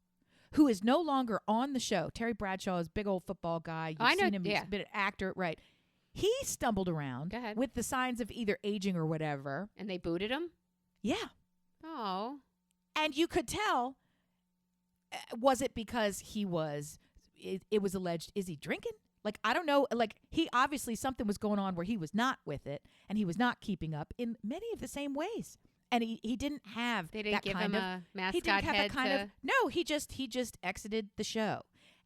who is no longer on the show. Terry Bradshaw is a big old football guy. You've seen him. He's been an actor, right? He stumbled around with the signs of either aging or whatever. And they booted him? Yeah. Oh. And you could tell, was it because it was alleged, is he drinking? Like, I don't know. Like, he obviously, something was going on where he was not with it, and he was not keeping up in many of the same ways. And he didn't have they didn't that give kind him of, a mascot he didn't have head that kind of, no, he just exited the show.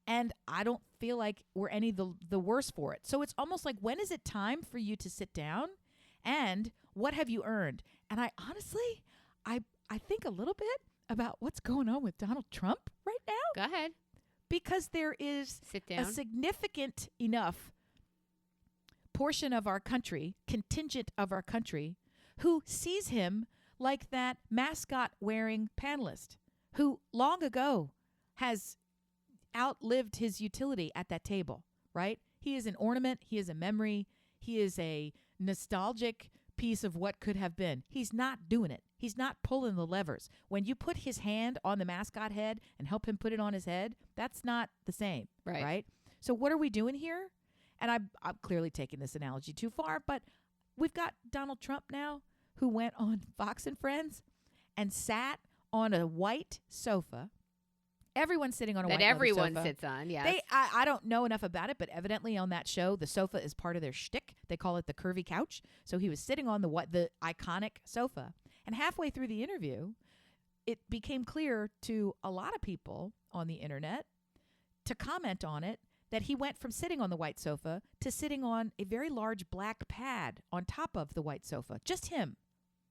And I don't feel like we're any the worse for it. So it's almost like, when is it time for you to sit down? And what have you earned? And I honestly, I think a little bit about what's going on with Donald Trump right now. Go ahead. Because there is a significant enough portion of our country, contingent of our country, who sees him like that mascot-wearing panelist who long ago has outlived his utility at that table, right? He is an ornament. He is a memory. He is a nostalgic piece of what could have been. He's not doing it. He's not pulling the levers. When you put his hand on the mascot head and help him put it on his head, that's not the same, right? So what are we doing here? And I'm clearly taking this analogy too far, but we've got Donald Trump now who went on Fox and Friends and sat on a white sofa. Everyone's sitting on a white sofa. That everyone sits on, yes. I don't know enough about it, but evidently on that show, the sofa is part of their shtick. They call it the curvy couch. So he was sitting on the iconic sofa. And halfway through the interview, it became clear to a lot of people on the internet to comment on it that he went from sitting on the white sofa to sitting on a very large black pad on top of the white sofa. Just him.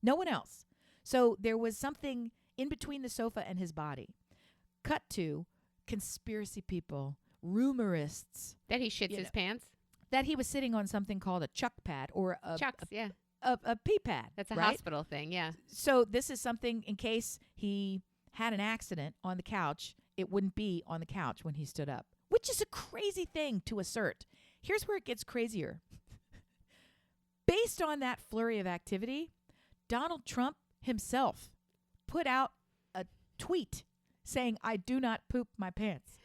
No one else. So there was something in between the sofa and his body. Cut to conspiracy people, rumorists. That he shits his pants? That he was sitting on something called a chuck pad or a pee pad. That's a right? hospital thing, yeah. So this is something in case he had an accident on the couch, it wouldn't be on the couch when he stood up, which is a crazy thing to assert. Here's where it gets crazier. Based on that flurry of activity, Donald Trump himself put out a tweet saying, "I do not poop my pants."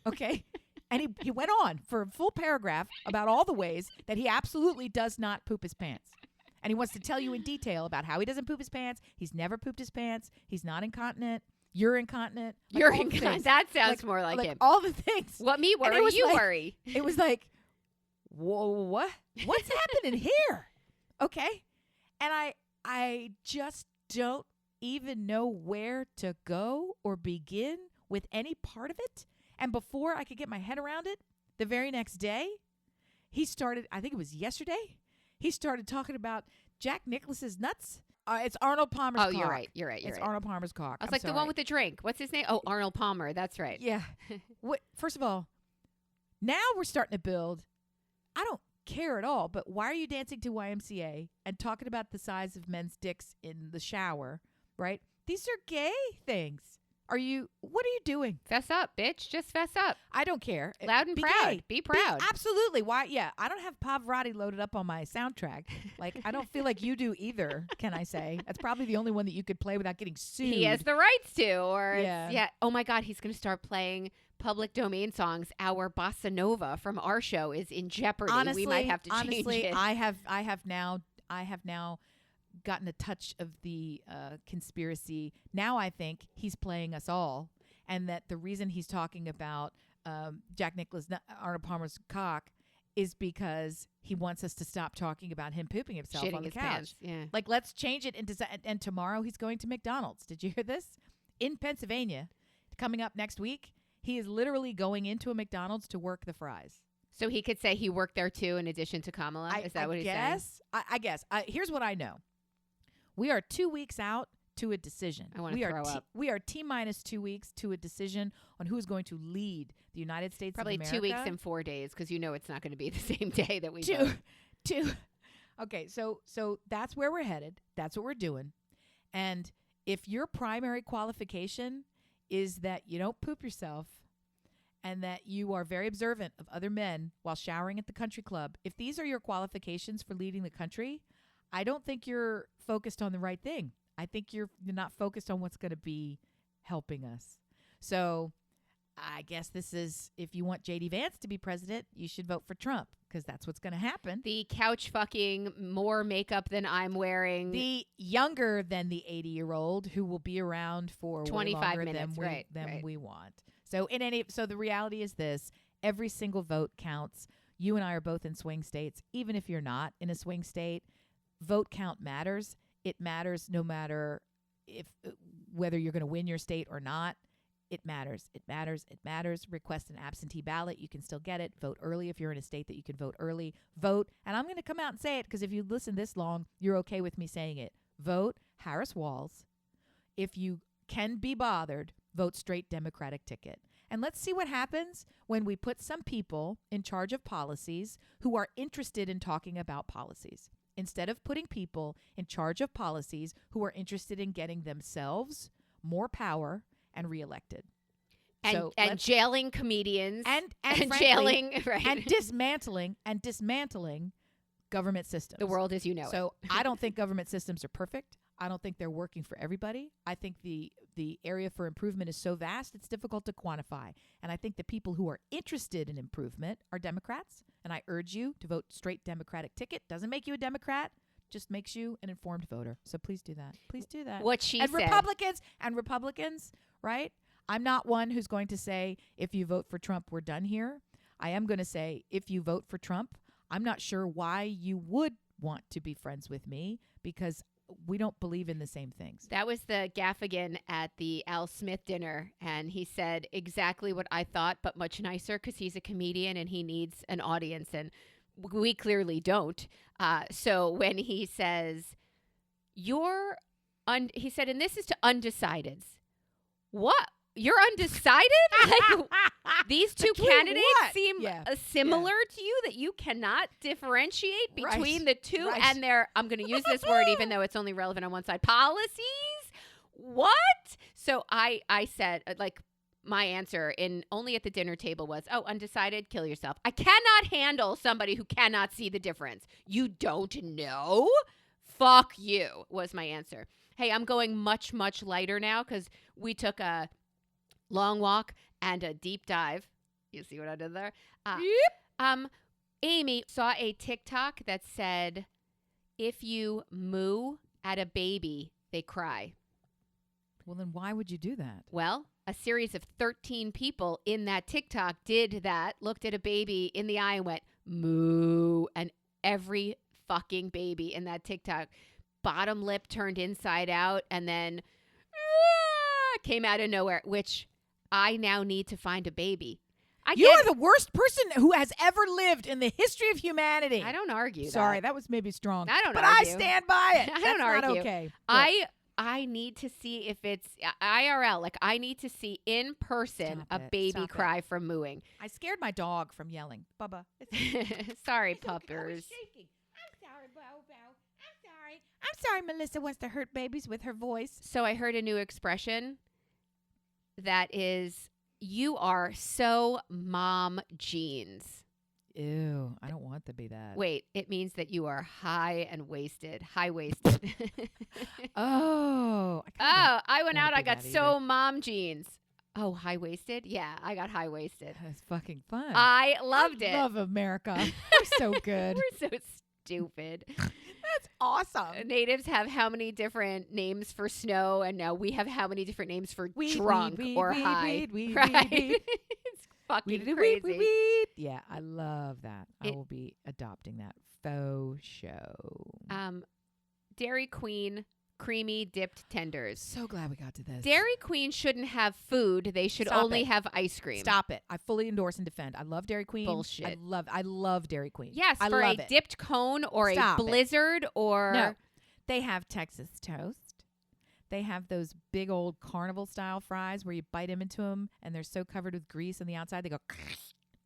Okay? And he went on for a full paragraph about all the ways that he absolutely does not poop his pants. And he wants to tell you in detail about how he doesn't poop his pants. He's never pooped his pants. He's not incontinent. You're incontinent. Like You're incontinent. That sounds more like him. All the things. What me worry, you worry. It was like, whoa, what? What's happening here? Okay? And I just don't even know where to go or begin with any part of it. And before I could get my head around it, the very next day, he started, I think it was yesterday, he started talking about Jack Nicklaus's nuts. It's Arnold Palmer's cock. You're right. It's Arnold Palmer's cock. I was like, the one with the drink. What's his name? Oh, Arnold Palmer. That's right. Yeah. First of all, now we're starting to build. I don't care at all, but why are you dancing to YMCA and talking about the size of men's dicks in the shower, right? These are gay things. What are you doing? Fess up, bitch. Just fess up. I don't care. Loud and proud. Be proud. Absolutely. Why? Yeah. I don't have Pavarotti loaded up on my soundtrack. Like, I don't feel like you do either, can I say? That's probably the only one that you could play without getting sued. He has the rights to. Yeah. Oh, my God. He's going to start playing public domain songs. Our bossa nova from our show is in jeopardy. Honestly, we might have to change it. I have now gotten a touch of the conspiracy. Now I think he's playing us all, and that the reason he's talking about Jack Nicklaus, Arnold Palmer's cock, is because he wants us to stop talking about him pooping himself Shitting on the his couch. Pants. Yeah. Like, let's change it into. And tomorrow he's going to McDonald's. Did you hear this? In Pennsylvania, coming up next week, he is literally going into a McDonald's to work the fries. So he could say he worked there too, in addition to Kamala. Is that what he's saying? I guess. Here's what I know. We are 2 weeks out to a decision. I want to throw up. We are T-minus 2 weeks to a decision on who is going to lead the United States Probably of America. 2 weeks and 4 days, because it's not going to be the same day that we vote. Okay, so that's where we're headed. That's what we're doing. And if your primary qualification is that you don't poop yourself and that you are very observant of other men while showering at the country club, if these are your qualifications for leading the country, I don't think you're focused on the right thing. I think you're not focused on what's going to be helping us. So I guess this is, if you want J.D. Vance to be president, you should vote for Trump, because that's what's going to happen. The couch fucking, more makeup than I'm wearing. The younger than the 80-year-old who will be around for 25 minutes than we want. So so the reality is this: every single vote counts. You and I are both in swing states. Even if you're not in a swing state, vote count matters. It matters no matter whether you're going to win your state or not. It matters. It matters. It matters. Request an absentee ballot. You can still get it. Vote early if you're in a state that you can vote early. Vote. And I'm going to come out and say it, because if you listen this long, you're okay with me saying it. Vote Harris Walls. If you can be bothered, vote straight Democratic ticket. And let's see what happens when we put some people in charge of policies who are interested in talking about policies, instead of putting people in charge of policies who are interested in getting themselves more power and reelected. And jailing comedians and frankly, jailing right. and dismantling government systems. The world as you know it. So I don't think government systems are perfect. I don't think they're working for everybody. I think the area for improvement is so vast, it's difficult to quantify. And I think the people who are interested in improvement are Democrats. And I urge you to vote straight Democratic ticket. Doesn't make you a Democrat, just makes you an informed voter. So please do that. Please do that. What she and said. Republicans, right? I'm not one who's going to say, if you vote for Trump, we're done here. I am going to say, if you vote for Trump, I'm not sure why you would want to be friends with me, because we don't believe in the same things. That was the Gaffigan at the Al Smith dinner, and he said exactly what I thought, but much nicer, because he's a comedian and he needs an audience, and we clearly don't. So when he says, he said, and this is to undecideds. What? You're undecided? Like, these two candidates seem similar to you, that you cannot differentiate between the two and their, I'm going to use this word even though it's only relevant on one side, policies? What? So I said, like, my answer only at the dinner table was, undecided, kill yourself. I cannot handle somebody who cannot see the difference. You don't know? Fuck you, was my answer. Hey, I'm going much, much lighter now because we took a long walk and a deep dive. You see what I did there? Amy saw a TikTok that said, if you moo at a baby, they cry. Well, then why would you do that? Well, a series of 13 people in that TikTok did that, looked at a baby in the eye and went, moo. And every fucking baby in that TikTok, bottom lip turned inside out and then came out of nowhere, which I now need to find a baby. You are the worst person who has ever lived in the history of humanity. I don't argue Sorry, that was maybe strong. I don't but argue. I stand by it. I That's don't argue. Not okay. I need to see if it's IRL. Like, I need to see in person a baby cry from mooing. I scared my dog from yelling. Bubba. Sorry, I puppers. was shaking. I'm sorry, Bobo. I'm sorry Melissa wants to hurt babies with her voice. So I heard a new expression that is, you are so mom jeans. Ew, I don't want to be that. Wait, it means that you are high-waisted. I went out, I got so mom jeans. Oh, high-waisted? Yeah, I got high-waisted. That's fucking fun. I loved it. I love America. We're so good. We're so stupid. That's awesome. Natives have how many different names for snow, and now we have how many different names for drunk or high. Right? It's fucking crazy. Yeah, I love that. I will be adopting that. Faux show. Dairy Queen creamy dipped tenders. So glad we got to this. Dairy Queen shouldn't have food. They should only have ice cream. Stop it. I fully endorse and defend. I love Dairy Queen. Bullshit. I love Dairy Queen. Yes, for a dipped cone or a blizzard or... No. They have Texas toast. They have those big old carnival style fries where you bite them into them and they're so covered with grease on the outside. They go...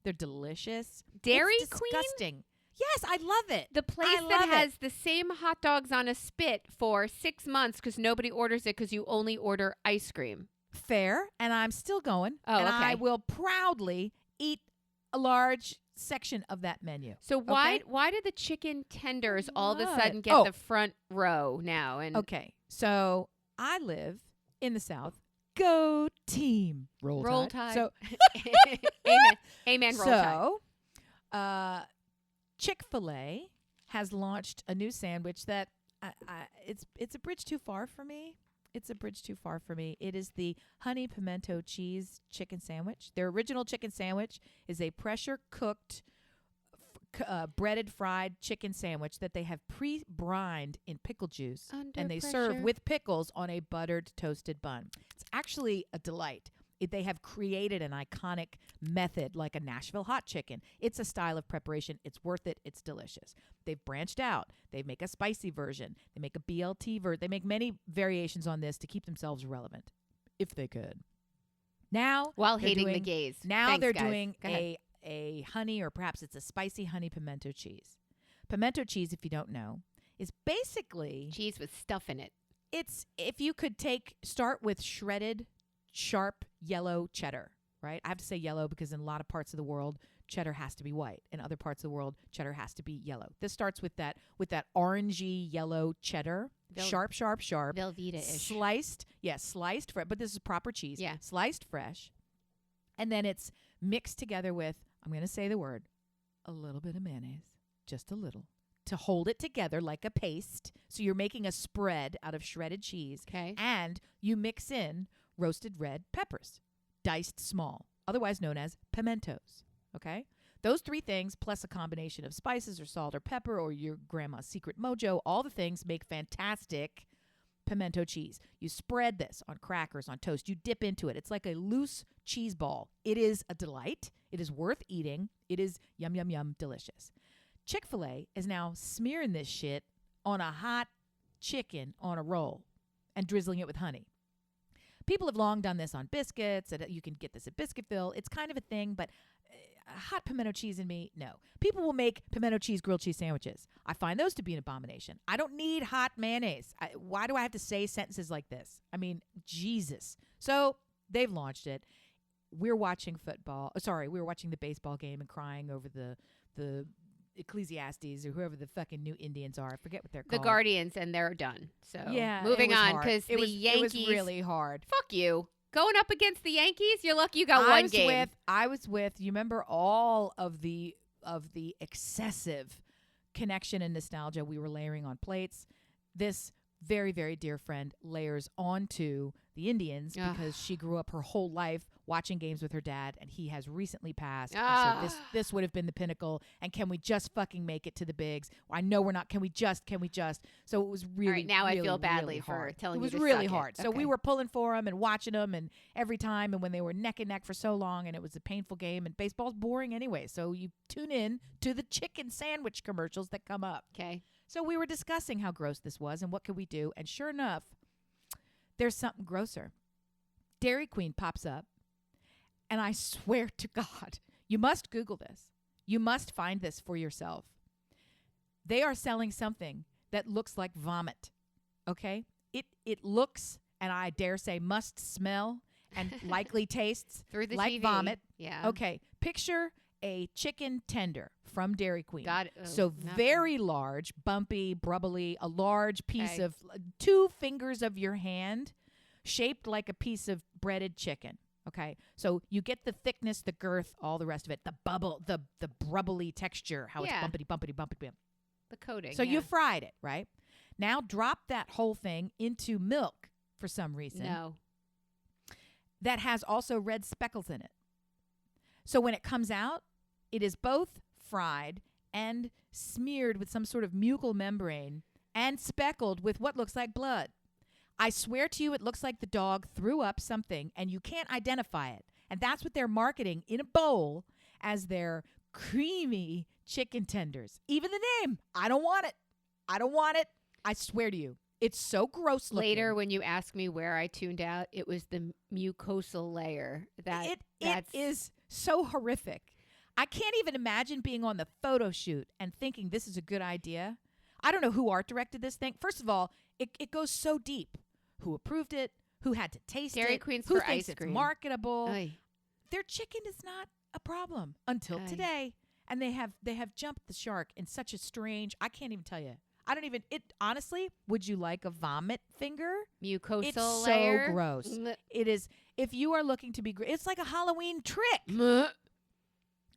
They're delicious. Dairy Queen? Disgusting. Yes, I love it. The place that has the same hot dogs on a spit for 6 months because nobody orders it because you only order ice cream. Fair. And I'm still going. Oh, and okay. I will proudly eat a large section of that menu. So why did the chicken tenders all of a sudden get the front row now? And okay. So I live in the South. Go team. Roll Tide. So Amen. Roll Tide. Chick-fil-A has launched a new sandwich that it's a bridge too far for me. It's a bridge too far for me. It is the honey pimento cheese chicken sandwich. Their original chicken sandwich is a pressure-cooked, breaded fried chicken sandwich that they have pre-brined in pickle juice. And they serve with pickles on a buttered toasted bun. It's actually a delight. They have created an iconic method like a Nashville hot chicken. It's a style of preparation. It's worth it. It's delicious. They've branched out. They make a spicy version. They make a BLT version. They make many variations on this to keep themselves relevant, if they could. Now, while hating the gays. Now they're doing a honey, or perhaps it's a spicy honey pimento cheese. Pimento cheese, if you don't know, is basically cheese with stuff in it. It's if you could start with shredded sharp yellow cheddar, right? I have to say yellow because in a lot of parts of the world, cheddar has to be white. In other parts of the world, cheddar has to be yellow. This starts with that orangey yellow cheddar, sharp, Velveeta-ish. sliced fresh, but this is proper cheese. Yeah. Sliced fresh. And then it's mixed together with, I'm going to say the word, a little bit of mayonnaise, just a little, to hold it together like a paste. So you're making a spread out of shredded cheese. Okay. And you mix in roasted red peppers, diced small, otherwise known as pimentos. Okay? Those three things, plus a combination of spices or salt or pepper or your grandma's secret mojo, all the things make fantastic pimento cheese. You spread this on crackers, on toast. You dip into it. It's like a loose cheese ball. It is a delight. It is worth eating. It is yum, yum, yum, delicious. Chick-fil-A is now smearing this shit on a hot chicken on a roll and drizzling it with honey. People have long done this on biscuits. You can get this at Biscuitville. It's kind of a thing, but hot pimento cheese in me, no. People will make pimento cheese grilled cheese sandwiches. I find those to be an abomination. I don't need hot mayonnaise. Why do I have to say sentences like this? I mean, Jesus. So they've launched it. We're watching football. We were watching the baseball game and crying over the Ecclesiastes or whoever the fucking new Indians are. I forget what they're called. The Guardians, and they're done. So yeah, moving on, because the Yankees. It was really hard. Fuck you. Going up against the Yankees, you're lucky you got one game. I was with. You remember all of the excessive connection and nostalgia we were layering on plates. This very, very dear friend layers onto the Indians because she grew up her whole life watching games with her dad, and he has recently passed. And so this would have been the pinnacle. And can we just fucking make it to the bigs? I know we're not. Can we just? So it was really, all right, now really, I feel badly really for hard. telling it you was to really suck it. hard. So we were pulling for them and watching them, and every time, and when they were neck and neck for so long, and it was a painful game, and baseball's boring anyway. So you tune in to the chicken sandwich commercials that come up. Okay. So we were discussing how gross this was and what could we do. And sure enough, there's something grosser. Dairy Queen pops up. And I swear to God, you must Google this. You must find this for yourself. They are selling something that looks like vomit. Okay? It looks, and I dare say must smell and likely tastes through the like TV. Vomit. Yeah. Okay. Picture a chicken tender from Dairy Queen. So nothing. Very large, bumpy, brubbly, a large piece of 2 fingers of your hand shaped like a piece of breaded chicken. Okay. So you get the thickness, the girth, all the rest of it, the bubble, the brubbly texture, how it's bumpity. The coating. So you fried it, right? Now drop that whole thing into milk for some reason. No. That has also red speckles in it. So when it comes out, it is both fried and smeared with some sort of mucal membrane and speckled with what looks like blood. I swear to you, it looks like the dog threw up something, and you can't identify it. And that's what they're marketing in a bowl as their creamy chicken tenders. Even the name, I don't want it. I swear to you. It's so gross looking. Later, when you ask me where I tuned out, it was the mucosal layer. It is so horrific. I can't even imagine being on the photo shoot and thinking this is a good idea. I don't know who art directed this thing. First of all, it goes so deep. Who approved it? Who had to taste Dairy it? Queen's who for thinks ice cream. It's marketable? Oy. Their chicken is not a problem until today, and they have jumped the shark in such a strange. I can't even tell you. I don't even. It honestly. Would you like a vomit finger? Mucosal it's layer. So gross. It is. If you are looking to be, it's like a Halloween trick.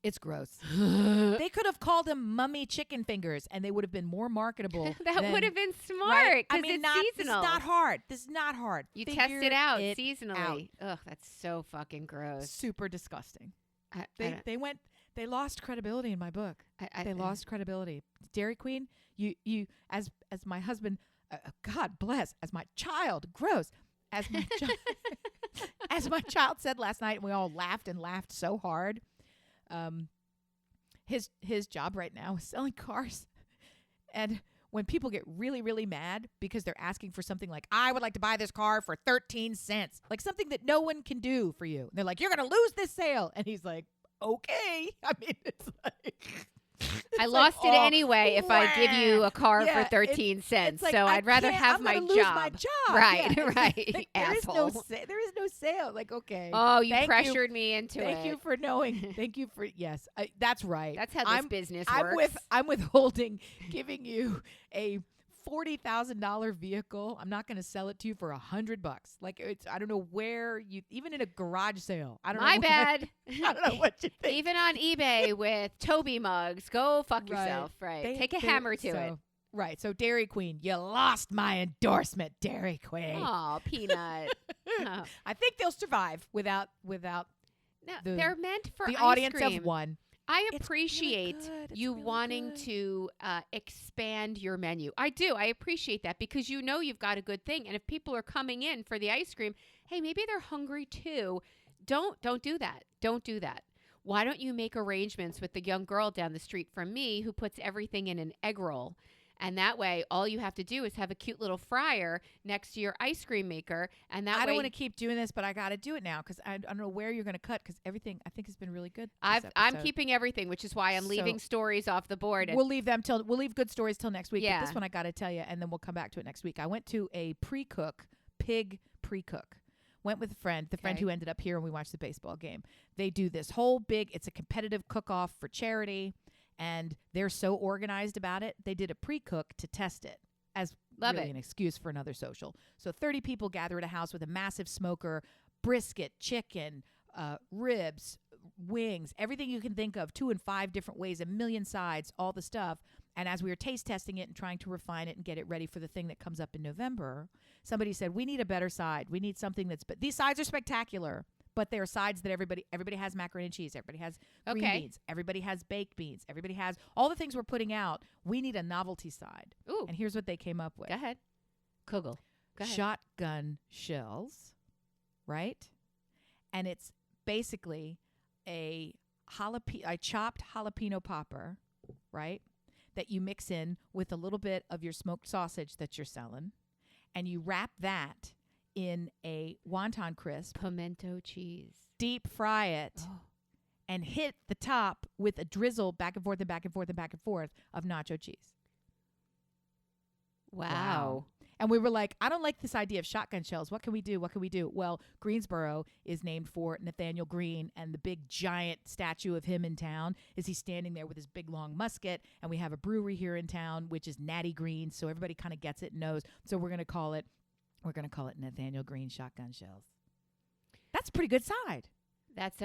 It's gross. They could have called them mummy chicken fingers, and they would have been more marketable. That would have been smart. Right? I Because mean, it's seasonal. This is not hard. You Figure test it out it seasonally. out. Ugh, that's so fucking gross. Super disgusting. I They lost credibility in my book. They lost credibility. Dairy Queen, you as my husband, God bless, as my child, gross. As my as my child said last night, and we all laughed and laughed so hard. His job right now is selling cars. And when people get really, really mad because they're asking for something like, I would like to buy this car for 13 cents, like something that no one can do for you. And they're like, you're going to lose this sale. And he's like, okay. I mean, it's like, I lost it anyway if I give you a car Yeah, for 13 cents. like, so I'd rather have I'm my gonna job. lose my job. Right, Yeah. right. Like, asshole. there is no sale. Like, okay. Oh, you Thank pressured me into Thank it. you for knowing. Thank you for yes. That's right. That's how this business I'm works. I'm withholding giving you a $40,000 vehicle. I'm not going to sell it to you for $100. Like I don't know where you even in a garage sale. I don't know. My bad. I don't know what you think. Even on eBay with Toby mugs, go fuck Right. yourself. Right. Take a They- hammer to it. Right. So Dairy Queen, you lost my endorsement, Dairy Queen. Oh, peanut. Oh. I think they'll survive without No, the- they're meant for the ice audience cream. of one. I It's really appreciate good. It's you really wanting good. to expand your menu. I do. I appreciate that because you know you've got a good thing. And if people are coming in for the ice cream, hey, maybe they're hungry too. Don't do that. Don't do that. Why don't you make arrangements with the young girl down the street from me who puts everything in an egg roll? And that way, all you have to do is have a cute little fryer next to your ice cream maker. And that way, I don't want to keep doing this, but I got to do it now because I don't know where you're going to cut because everything I think has been really good. I'm episode. keeping everything, which is why I'm leaving So- stories off the board. We'll leave good stories till next week. Yeah. But this one I got to tell you, and then we'll come back to it next week. I went to a pig pre-cook. Went with a friend, the friend Okay. who ended up here when we watched the baseball game. They do this whole it's a competitive cook-off for charity, and they're so organized about it. They did a pre-cook to test it as Love really it. an excuse for another social. So 30 people gather at a house with a massive smoker, brisket, chicken, ribs, wings, everything you can think of, 2 and 5 different ways, a million sides, all the stuff. And as we were taste testing it and trying to refine it and get it ready for the thing that comes up in November, somebody said, we need a better side. We need something but these sides are spectacular, but they're sides that everybody has macaroni and cheese. Everybody has green Okay. beans. Everybody has baked beans. Everybody has all the things we're putting out. We need a novelty side. Ooh, And here's what they came up with. go ahead. Kugel. Go ahead. Shotgun shells, right? And it's basically a chopped jalapeno popper, right? That you mix in with a little bit of your smoked sausage that you're selling, and you wrap that in a wonton crisp, Pimento cheese. deep fry it, Oh. and hit the top with a drizzle back and forth and back and forth and back and forth of nacho cheese. Wow. And we were like, I don't like this idea of shotgun shells. What can we do? What can we do? Well, Greensboro is named for Nathaniel Greene, and the big giant statue of him in town is he's standing there with his big long musket. And we have a brewery here in town, which is Natty Green. So everybody kind of gets it and knows. So we're going to call it Nathaniel Greene shotgun shells. That's a pretty good side. That's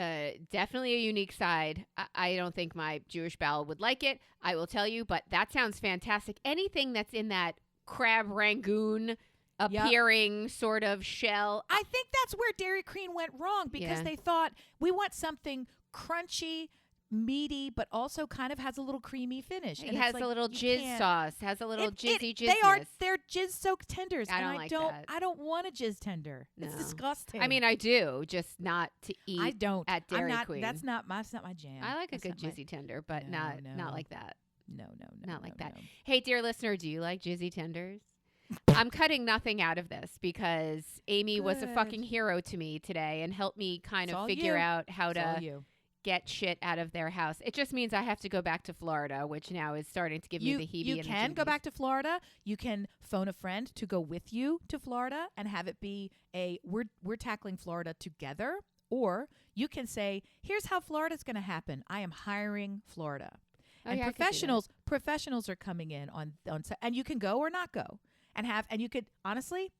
definitely a unique side. I don't think my Jewish bowel would like it. I will tell you, but that sounds fantastic. Anything that's in that crab rangoon appearing sort of shell. I think that's where Dairy Queen went wrong because Yeah. they thought we want something crunchy, meaty, but also kind of has a little creamy finish. It And has it's a like, little you jizz can't- sauce. Has a little jizzy jizzness. They're jizz soaked tenders. I and don't like that. I don't want a jizz tender. It's No. disgusting. I mean, I do, just not to eat. I don't. at I'm Dairy not, Queen. That's not my jam. I like a That's good not my- jizzy tender, but No, not no. like that. No, Not like that. no. Hey, dear listener, do you like jizzy tenders? I'm cutting nothing out of this because Amy was a Good. fucking hero to me today and helped me kind It's of all figure you. out how It's all to you. get shit out of their house. It just means I have to go back to Florida, which now is starting to give You, me the heebie you and the can go jeebies. back to Florida. You can phone a friend to go with you to Florida and have it be we're tackling Florida together. Or you can say, here's how Florida's going to happen. I am hiring Florida. Oh, And yeah, I could see that. professionals are coming in on and you can go or not go and you could honestly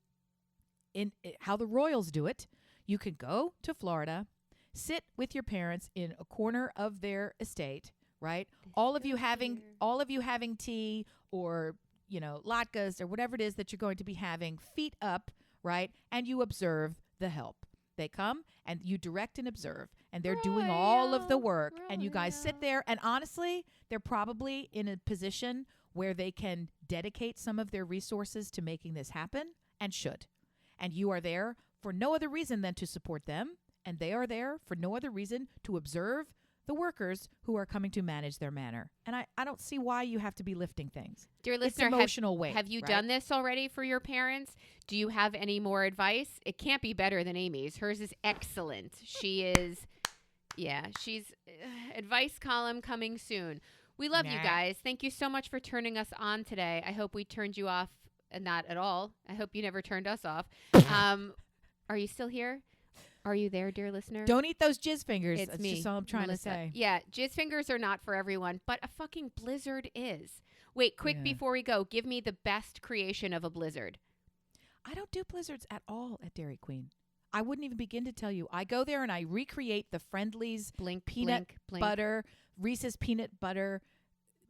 how the Royals do it. You could go to Florida, sit with your parents in a corner of their estate, right? All of you having tea or, latkes or whatever it is that you're going to be having, feet up, right? And you observe the help. They come and you direct and observe, and they're doing all of the work, and you guys sit there, and honestly, they're probably in a position where they can dedicate some of their resources to making this happen and should. And you are there for no other reason than to support them, and they are there for no other reason to observe the workers who are coming to manage their manor. And I don't see why you have to be lifting things. Dear It's listener, emotional weight. have you right? done this already for your parents? Do you have any more advice? It can't be better than Amy's. Hers is excellent. She's advice column coming soon. We love you Nah. guys. Thank you so much for turning us on today. I hope we turned you off, not at all. I hope you never turned us off. Are you still here? Are you there, dear listener? Don't eat those jizz fingers. It's That's me, just all I'm trying Melissa. to say. Yeah, jizz fingers are not for everyone, but a fucking blizzard is. Wait, quick Yeah. before we go, give me the best creation of a blizzard. I don't do blizzards at all at Dairy Queen. I wouldn't even begin to tell you. I go there and I recreate the Friendly's Blink, peanut blink, blink. butter, Reese's peanut butter,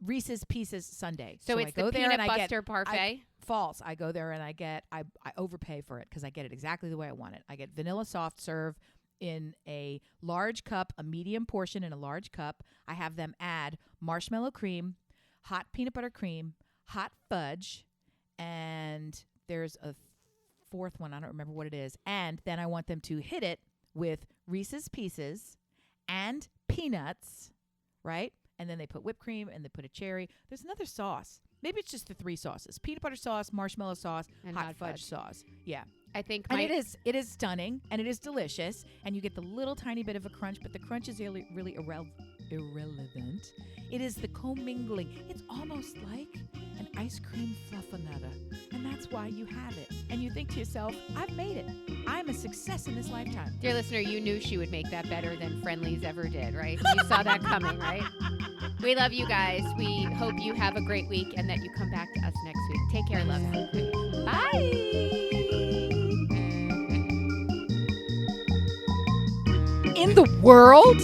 Reese's Pieces sundae. So I it's go the there peanut and I buster parfait. false. I go there and I overpay for it because I get it exactly the way I want it. I get vanilla soft serve in a large cup, a medium portion in a large cup. I have them add marshmallow cream, hot peanut butter cream, hot fudge, and there's a fourth one. I don't remember what it is. And then I want them to hit it with Reese's Pieces and peanuts, right? And then they put whipped cream and they put a cherry. There's another sauce. Maybe it's just the 3 sauces: peanut butter sauce, marshmallow sauce, And hot hot fudge fudge. sauce. Yeah. I think And it is stunning and it is delicious. And you get the little tiny bit of a crunch, but the crunch is really irrelevant. It is the commingling. It's almost like an ice cream fluffernutter. And that's why you have it. And you think to yourself, I've made it. I'm a success in this lifetime. Dear listener, you knew she would make that better than Friendly's ever did, right? You saw that coming, right? We love you guys. We hope you have a great week and that you come back to us next week. Take care, love. Bye. In the world?